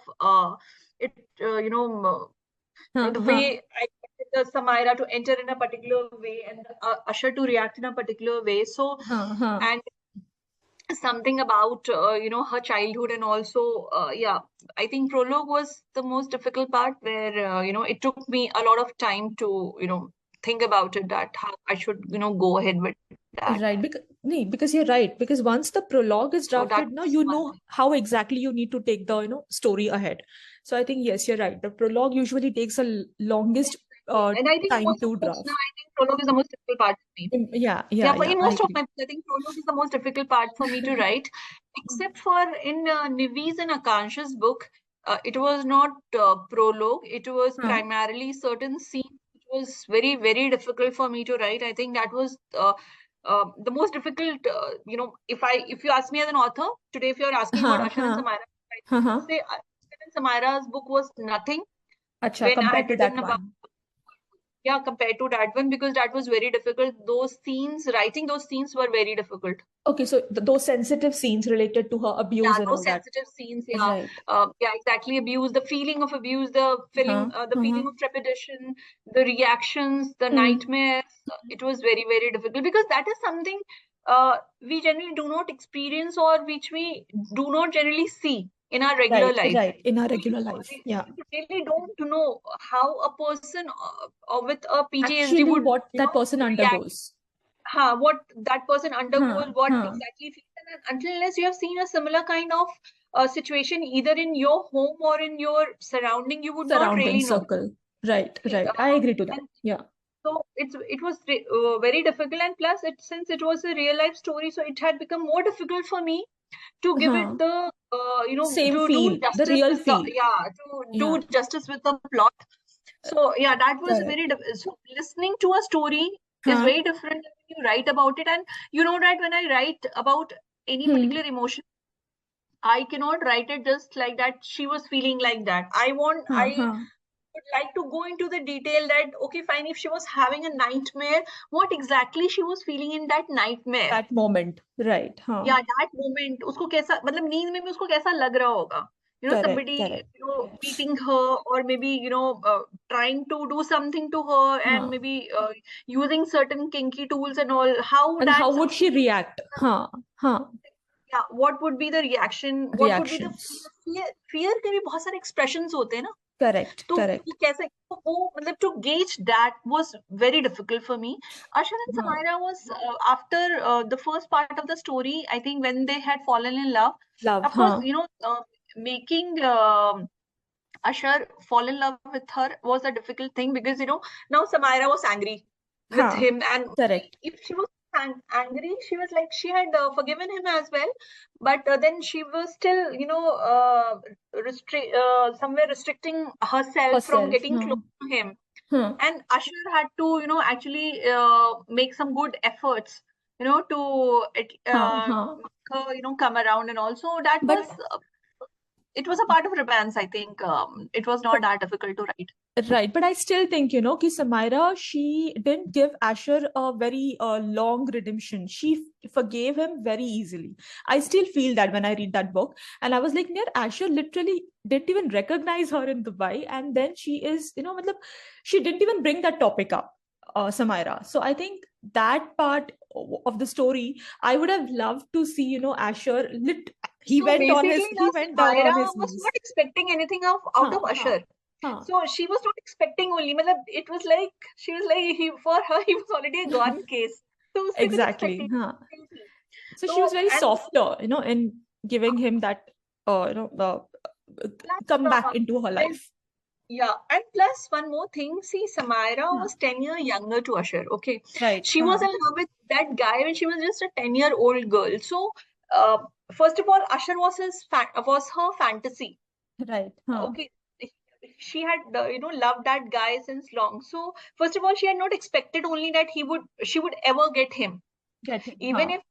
the way I wanted the Samaira to enter in a particular way and Usher to react in a particular way. So, and something about her childhood, and also I think prologue was the most difficult part where it took me a lot of time to think about it, that how I should go ahead with that. Right, because you're right. Because once the prologue is So drafted, now that's you one know thing. how exactly you need to take the story ahead. So I think yes, you're right. The prologue usually takes the longest And I think time most of to books now, draft. I think prologue is the most difficult part for me. Yeah, Yeah, yeah, for yeah. in I most of agree. my books, I think prologue is the most difficult part for me to write, except for in Nivi's and Akansha's book. It was not prologue. It was primarily certain scenes which was very, very difficult for me to write. I think that was the most difficult. If you ask me as an author today, if you're asking about Ashar and Samara, I would say Ashar and Samara's book was nothing Acha, when I compared had to written that about. one. Yeah, compared to that one, because that was very difficult. Writing those scenes were very difficult. Okay, so those sensitive scenes related to her Yeah, abuse and those all that. sensitive scenes. Right. Yeah, exactly. Abuse, the feeling of abuse, the feeling of trepidation, the reactions, the nightmares. It was very, very difficult because that is something we generally do not experience, or which we do not generally see in our regular Right, life. right. In our So regular life. Yeah. you really don't know how a person with a PTSD Actually, would, what that person react. undergoes. What that person undergoes, Huh, what huh. exactly feels, and until unless you have seen a similar kind of situation either in your home or in your surrounding, you would not Surrounding really know. circle. Right, Okay, right. I agree to that. and Yeah. so it was very difficult, and plus since it was a real life story, so it had become more difficult for me to give it Huh. the Same to do feel, the justice real with the feel. to Yeah. do justice with the plot. So yeah, that was Correct. so listening to a story is Huh. very different when you write about it. And you know that when I write about any particular emotion, I cannot write it just like that she was feeling like that. Huh, I huh. would like to go into the detail that, okay, fine, if she was having a nightmare, what exactly she was feeling in that nightmare. That moment. Right. Huh. Yeah, that moment, उसको कैसा, मतलब नींद में भी उसको कैसा लग रहा होगा. Correct, Somebody, correct. beating her, or maybe, trying to do something to her, and Huh. maybe using certain kinky tools and all. How And how that would she something would, react? Huh. Huh. yeah, what would be the reaction? What would be the Reactions. fear? Fear के भी बहुत सारे expressions होते हैं ना. Correct, तो वो correct. कैसे, वो मतलब to gauge that was very difficult for me. Ashar and Huh. Samaira was after the first part of the story. I think when they had fallen in love, Love. of course, Huh. making Usher fall in love with her was a difficult thing, because now Samaira was angry with him, and Correct. if she was angry, she was like, she had forgiven him as well, but then she was still somewhere restricting herself from getting close to him. And Usher had to actually make some good efforts to make her come around, and also that But was it was a part of romance. I think it was not that difficult to write. right, but I still think, ki Samaira, she didn't give Asher a very long redemption. She forgave him very easily. I still feel that when I read that book. And I was like, near Asher literally didn't even recognize her in Dubai. And then she is, matlab, she didn't even bring that topic up, Samaira. So I think that part of the story, I would have loved to see, Asher, he So went basically, now down Samaira on his was knees. not expecting anything out of Usher. So she was not expecting only. Matlab, it was like, she was like, for her, he was already a gone case. So उसकी कुछ Exactly. expectation थी. So she was very and softer, in giving him that, come plus, back into her then, life. yeah, and plus one more thing. See, Samaira was 10 years younger to Usher. Okay, Right. she was in love with that guy when she was just a 10-year-old girl. So, first of all, Usher was was her fantasy. Right. Okay, she had loved that guy since long. So first of all, she had not expected only that she would ever get him, Get him. even if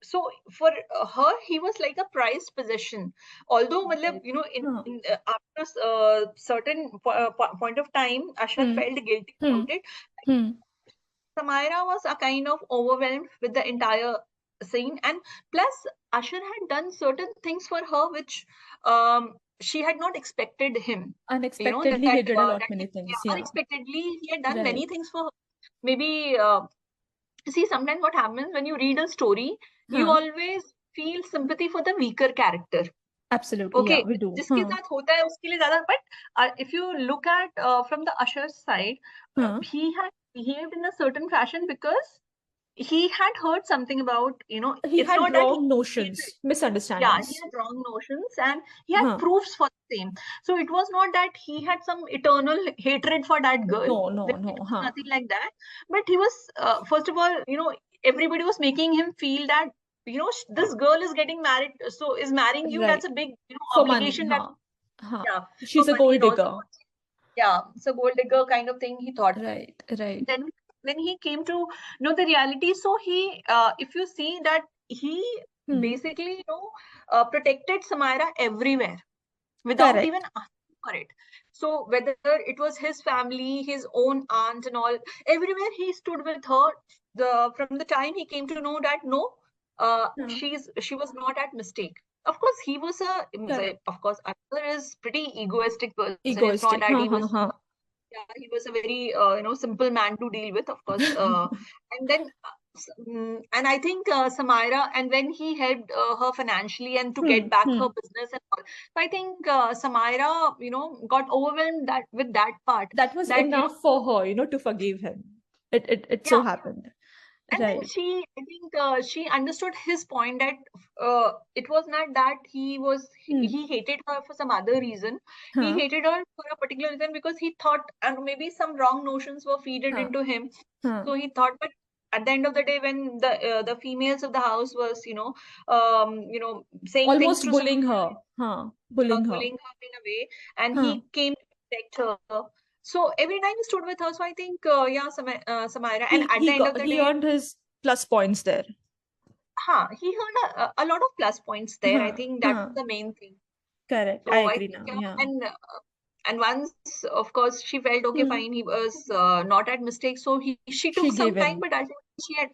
so for her he was like a prized possession. Although matlab, after a certain point of time, Usher felt guilty about it. Samaira was a kind of overwhelmed with the entire scene, and plus Usher had done certain things for her which she had not expected him. Unexpectedly, he did a lot many things. Yeah. Unexpectedly he had done many Right. things for her. Maybe see, sometimes what happens when you read a story, you always feel sympathy for the weaker character. Absolutely. Okay, Yeah, we do. जिसके साथ होता है उसके लिए ज्यादा. But if you look at from the Usher's side, he had behaved in a certain fashion because he had heard something about, He it's had not that wrong notions, yeah, he misunderstandings. had wrong notions, and he had proofs for the same. So it was not that he had some eternal hatred for that girl. No. It was nothing like that. But he was, first of all, everybody was making him feel that, this girl is getting married, so is marrying you. Right. That's a big, For money. obligation that, yeah, She's for a money gold and also, digger. yeah, it's a gold digger kind of thing, he thought. Right. Then when he came to know the reality, so he if you see that he basically protected Samaira everywhere without Correct. even asking for it. So whether it was his family, his own aunt and all, everywhere he stood with her. From the time he came to know that no, she was not at mistake. Of course, he was of course, Akbar is pretty egoistic person. It's not Egoistic. that he was. Yeah, he was a very simple man to deal with, of course. And then and I think Samaira, and when he helped her financially and to get back her business and all, so I think Samaira got overwhelmed with that part. That was enough for her, to forgive him. It so happened. And Right. then I think she understood his point that it was not that he hated her for some other reason. He hated her for a particular reason because he thought, and maybe some wrong notions were feeded into him. So he thought, but at the end of the day, when the females of the house was, saying Almost things to bullying her. Bullying her. bullying her in a way, and he came to protect her. So every time he stood with her. So I think, Samaira, and at the end of the He day, earned his plus points there. he earned a lot of plus points there. I think that's the main thing. Correct. So I I agree think, now. Yeah. And once, of course, she felt okay, fine. He was not at mistake, so she took some gave time, in. but ultimately she had,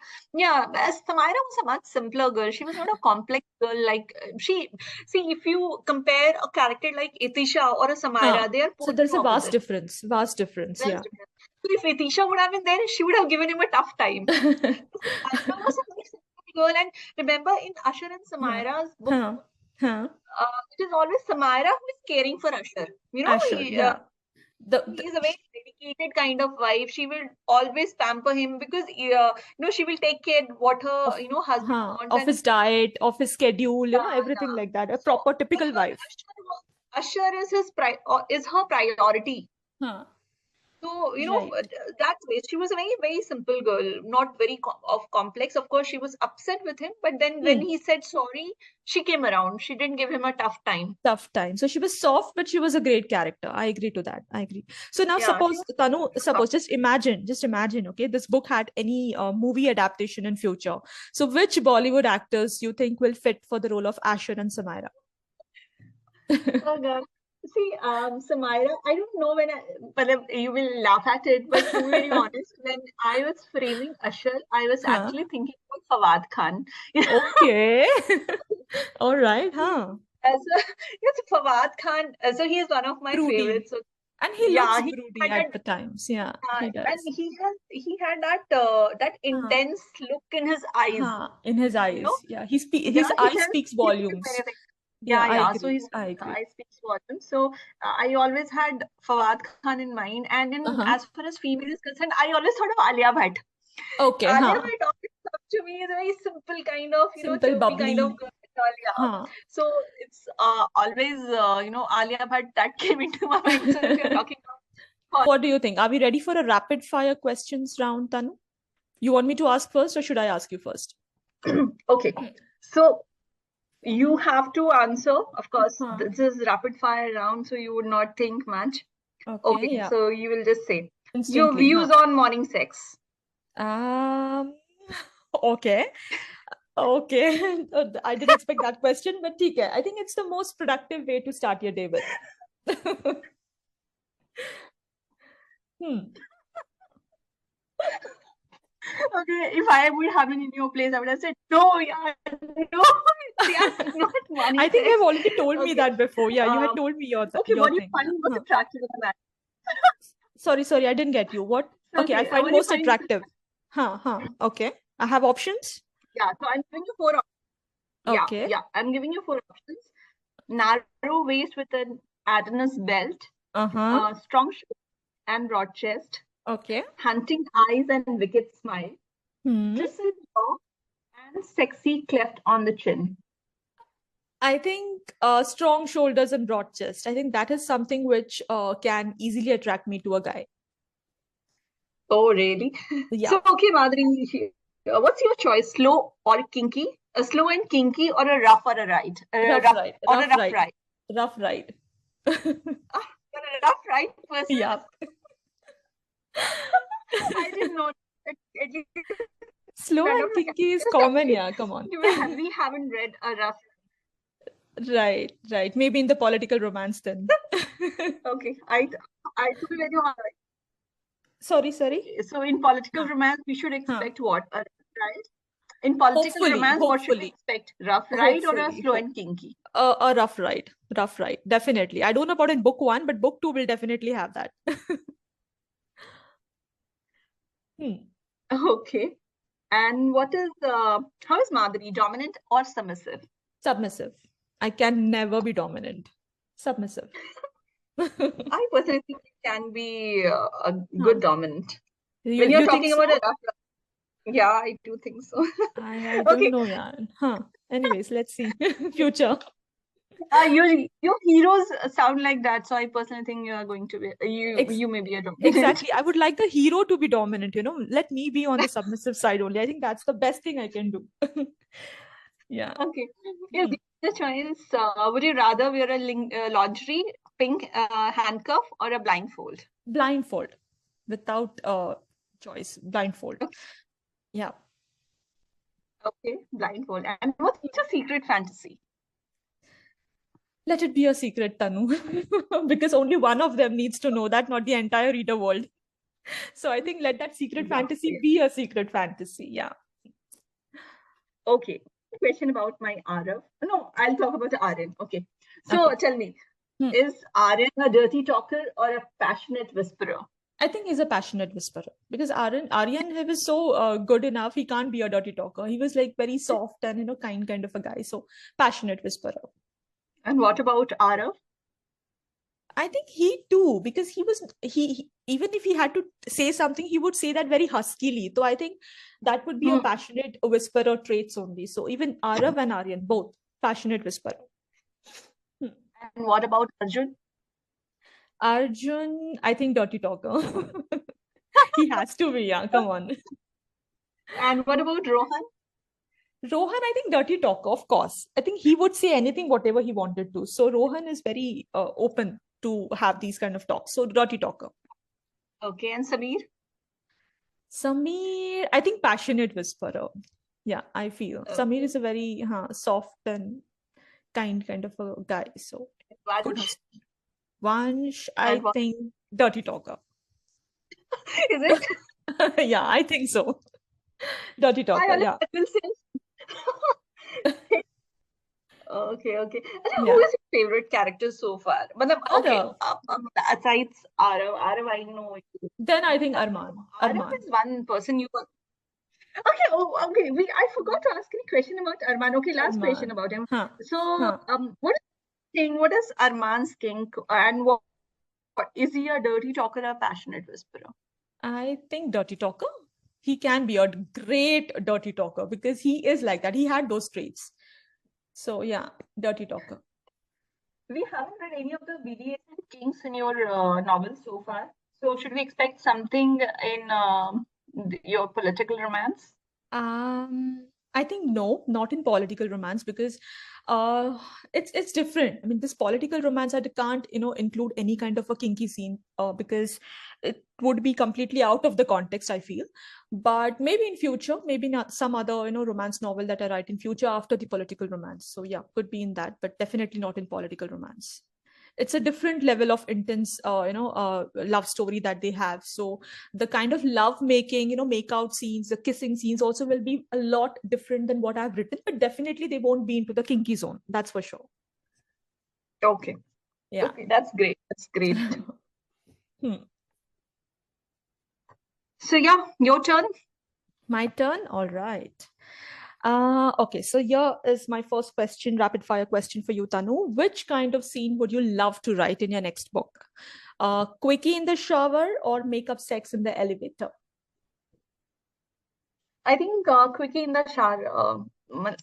as Samaira was a much simpler girl. She was not a complex girl like see, if you compare a character like Itisha or a Samaira, they are So polar there's a vast opposite. difference. Vast difference. That's Yeah. different. So if Itisha would have been there, she would have given him a tough time. Samaira was a very simple girl, and remember in Usher and Samaira's book, it is always Samaira who is caring for Usher. Usher, yeah. He is a very dedicated kind of wife. She will always pamper him because she will take care what her husband wants of his diet, of his schedule, everything like that. A proper typical wife. Usher is is her priority. Huh. So, Right. that way, she was a very, very simple girl, not very complex. Of course, she was upset with him, but then when Hmm. he said sorry, she came around. She didn't give him a tough time. Tough time. So she was soft, but she was a great character. I agree to that. I agree. So now Yeah, she suppose was Tanu, soft. suppose just imagine, okay, this book had any movie adaptation in future. So which Bollywood actors you think will fit for the role of Asher and Samira? Oh God. See, Samira, I don't know but you will laugh at it, but to be very honest, when I was framing Usher, I was Huh? actually thinking about Fawad Khan. Okay. All right, huh? As a, yes, Fawad Khan. So he is one of my Broody. favorites. So And he looks yeah, he broody had at the times. Yeah, he and does. he had that Huh. intense look in his eyes. Huh. In his You know, eyes. Yeah, yeah, his eye speaks he tells volumes. anything. Yeah, I Yeah. So agree. his I agree. eye speaks volumes. So I always had Fawad Khan in mind, and Uh-huh. as far as female is concerned, I always thought of Alia Bhatt. Okay, Alia huh. Bhatt always comes to me as a very simple kind of, Simple, chirpy kind of bubbly. girl. Yeah. Huh. So it's always, Alia Bhatt that came into my mind. So if you're talking about What do you think? Are we ready for a rapid fire questions round, Tanu? You want me to ask first or should I ask you first? okay, so you have to answer. Of course, Huh. this is rapid fire round, so you would not think much. Okay, Okay, yeah. so you will just say your Instantly, huh? views on morning sex. Um, okay. Okay. I didn't expect that question, but okay. I think it's the most productive way to start your day with. Hmm. Okay, if I would have been in your place, I would have said no, yeah, no, yeah, not morning I think sex. you've already told me Okay, that before. Yeah, you had um, told me okay, your what do you thing. find Yeah. most Huh. attractive in a man? Sorry, I didn't get you. What? Okay, I Okay, find what do you most find most attractive. Huh. Okay. I have options. Yeah, so I'm giving you four. Okay. I'm giving you four options: narrow waist with an Adonis belt, Uh-huh. strong shoulder and broad chest, Okay. hunting eyes and wicked smile, Hmm. chiseled jaw, and sexy cleft on the chin. I think strong shoulders and broad chest. I think that is something which can easily attract me to a guy. Oh, really? Yeah. So, okay, Madhuri, what's your choice? Slow or kinky? A slow and kinky, or a rough or a ride? Rough ride. A Rough rough ride. ride. Rough ride. Ah, you're a rough ride person. Yeah. I didn't know. At least Slow kind and of like kinky is just common. okay. Yeah, come on. We haven't read a rough. Right. Maybe in the political romance then. Okay, I to be very honest. Sorry. So in political Huh. romance, we should Huh. expect what? A rough ride? In political romance, what should we Hopefully. expect? Rough ride or a Hopefully. slow and kinky? A rough ride. Rough ride. Definitely. I don't know about in book one, but book two will definitely have that. Hmm. Okay. And how is Madhuri, dominant or submissive? Submissive. I can never be dominant. Submissive. I personally think it can be a Huh. good dominant. You When you're you think talking about a so? rough, yeah, I do think so. I don't Okay. know, yeah. Huh. Anyways, let's see. Future. Your heroes sound like that, so I personally think you are going to be Ex you may be a dominant. exactly. I would like the hero to be dominant, Let me be on the submissive side only. I think that's the best thing I can do. Yeah. Okay. If Hmm. the choice, would you rather wear a lingerie, pink handcuff, or a blindfold? Blindfold. Without choice. Blindfold. Okay, Yeah. okay, blindfold. And what's your secret fantasy? Let it be a secret, Tanu. Because only one of them needs to know that, not the entire reader world. So I think let that secret Yeah. fantasy be a secret fantasy. Yeah. Okay. Question about my Arav. No, I'll talk about Aryan. Okay. So Okay. tell me, Hmm. is Aryan a dirty talker or a passionate whisperer? I think he's a passionate whisperer because Aryan, he was so good enough. He can't be a dirty talker. He was like very soft and kind of a guy. So passionate whisperer. And what about Arav? I think he too, because he even if he had to say something, he would say that very huskily. So I think that would be a passionate whisperer traits only. So even Arav and Aryan, both passionate whisperer. Hmm. And what about Arjun? Arjun, I think dirty talker. He has to be, yeah, come on. And what about Rohan? Rohan, I think dirty talker, of course. I think he would say anything, whatever he wanted to. So Rohan is very open to have these kind of talks. So dirty talker. Okay, and Sameer? Sameer, I think passionate whisperer. Yeah, I feel Sameer is a very soft and kind of a guy. So good Vansh? husband. Vansh, I And what think dirty talker. is it? Yeah, I think so. Dirty I talker, always yeah. will say. Okay. Who Yeah. is your favorite character so far? Okay, Arav. aside Arav, I know you. Then I think Arman. Arav is one person you. Okay. Oh, okay. I forgot to ask any question about Arman. Okay, last question Arman. about him. Huh. So, Huh. what is Arman's kink, and what is he a dirty talker or a passionate whisperer? I think dirty talker. He can be a great dirty talker because he is like that. He had those traits. So yeah, dirty talker. We haven't read any of the BDS and kinks in your novels so far. So, should we expect something in your political romance? I think no, not in political romance because it's different. I mean, this political romance I can't include any kind of a kinky scene because it would be completely out of the context, I feel. But maybe in future, maybe not some other romance novel that I write in future after the political romance. So yeah, could be in that, but definitely not in political romance. It's a different level of intense love story that they have. So the kind of love making make out scenes, the kissing scenes also will be a lot different than what I've written, but definitely they won't be into the kinky zone, that's for sure. Okay. Yeah. Okay, that's great. So yeah, your turn. My turn. All right. Okay, so here is my first question, rapid fire question for you, Tanu. Which kind of scene would you love to write in your next book? Quickie in the shower or makeup sex in the elevator? I think quickie in the shower.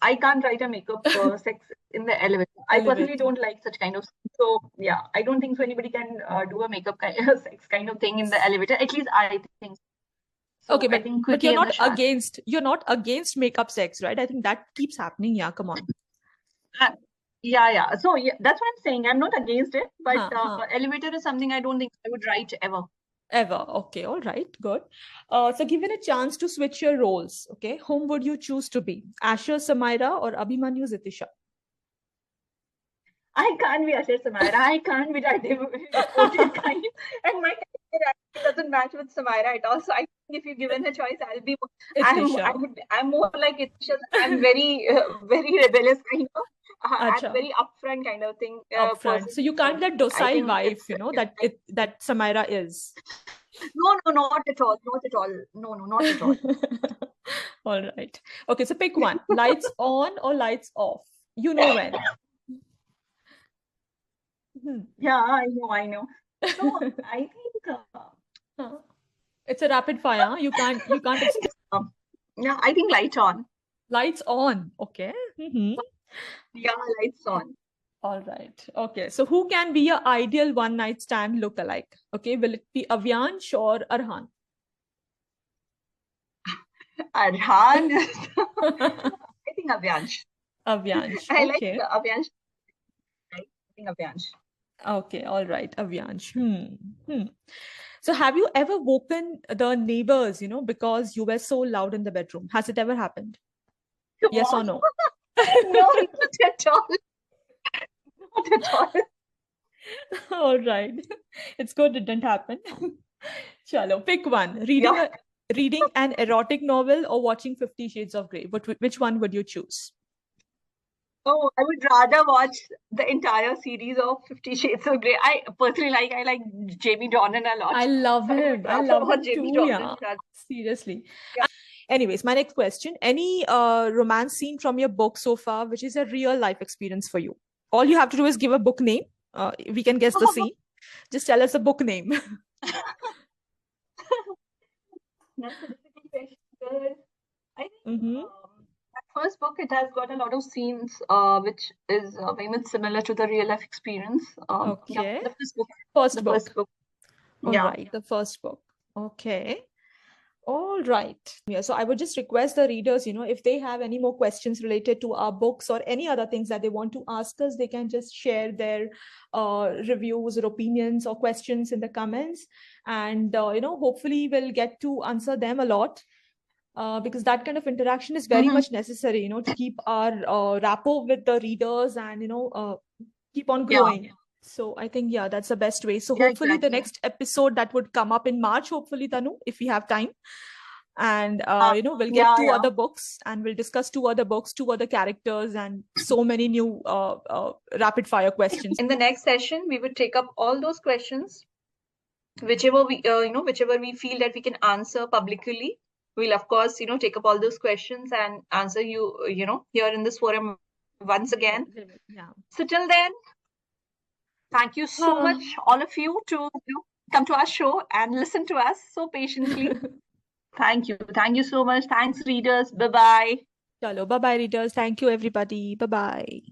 I can't write a makeup sex in the elevator. I personally don't like such kind of. So yeah, I don't think so. Anybody can do a makeup sex kind of thing in the elevator. At least I think. So Okay, I think but you're quickie in the not shower. you're not against makeup sex, right? I think that keeps happening. Yeah, come on. Yeah. So yeah, that's what I'm saying. I'm not against it, but elevator is something I don't think I would write ever. Ever. Okay, all right, good. So given a chance to switch your roles, okay, whom would you choose to be? Asher Samaira or Abhimanyu Zitisha? I can't be Asher Samaira. I can't be that devoted kind. And my character actually doesn't match with Samaira at all. So I think if you're given a choice, I'll be. I'm more like Itisha. I'm very rebellious kind of. I'm very upfront kind of thing. Upfront. So you can't that docile wife, that Samaira is. No, not at all. Not at all. No, not at all. All right. Okay, so pick one. Lights on or lights off? You know when. Yeah, I know. So I think it's a rapid fire. You can't. Yeah, I think lights on. Lights on. Okay. Yeah, lights on. All right. Okay. So who can be your ideal one night stand look-alike? Okay. Will it be Avyansh or Arhan? Arhan. I think Avyansh. Avyansh. I like Avyansh. I think Avyansh. Okay. All right. Avyansh. So have you ever woken the neighbors, because you were so loud in the bedroom? Has it ever happened? Yes or no? No, not at all. Not at all. All right. It's good it didn't happen. Chalo, pick one. Reading an erotic novel or watching 50 Shades of Grey? Which one would you choose? Oh, I would rather watch the entire series of 50 Shades of Grey. I personally like Jamie Dornan a lot. I love him. I love him too. Yeah. Seriously. Yeah. Anyways, my next question. Any romance scene from your book so far, which is a real life experience for you? All you have to do is give a book name. We can guess the scene. Just tell us a book name. That's a difficult question. I think first book, it has got a lot of scenes which is very much similar to the real life experience. Okay. The first book. First The book. first book. All Yeah. right, the first book. Okay. All right. Yeah, so I would just request the readers, if they have any more questions related to our books or any other things that they want to ask us, they can just share their reviews or opinions or questions in the comments. And, hopefully we'll get to answer them a lot. Because that kind of interaction is very much necessary, to keep our rapport with the readers and, keep on growing. So I think, yeah, that's the best way. So hopefully the next episode that would come up in March, hopefully, Tanu, if we have time. And, we'll get two other books and we'll discuss two other books, two other characters, and so many new rapid fire questions. In the next session, we would take up all those questions, whichever we feel that we can answer publicly. We'll of course, take up all those questions and answer you, here in this forum once again. Yeah. So till then, thank you so much, all of you, to come to our show and listen to us so patiently. Thank you. Thank you so much. Thanks, readers. Bye-bye. Chalo, bye-bye, readers. Thank you, everybody. Bye-bye.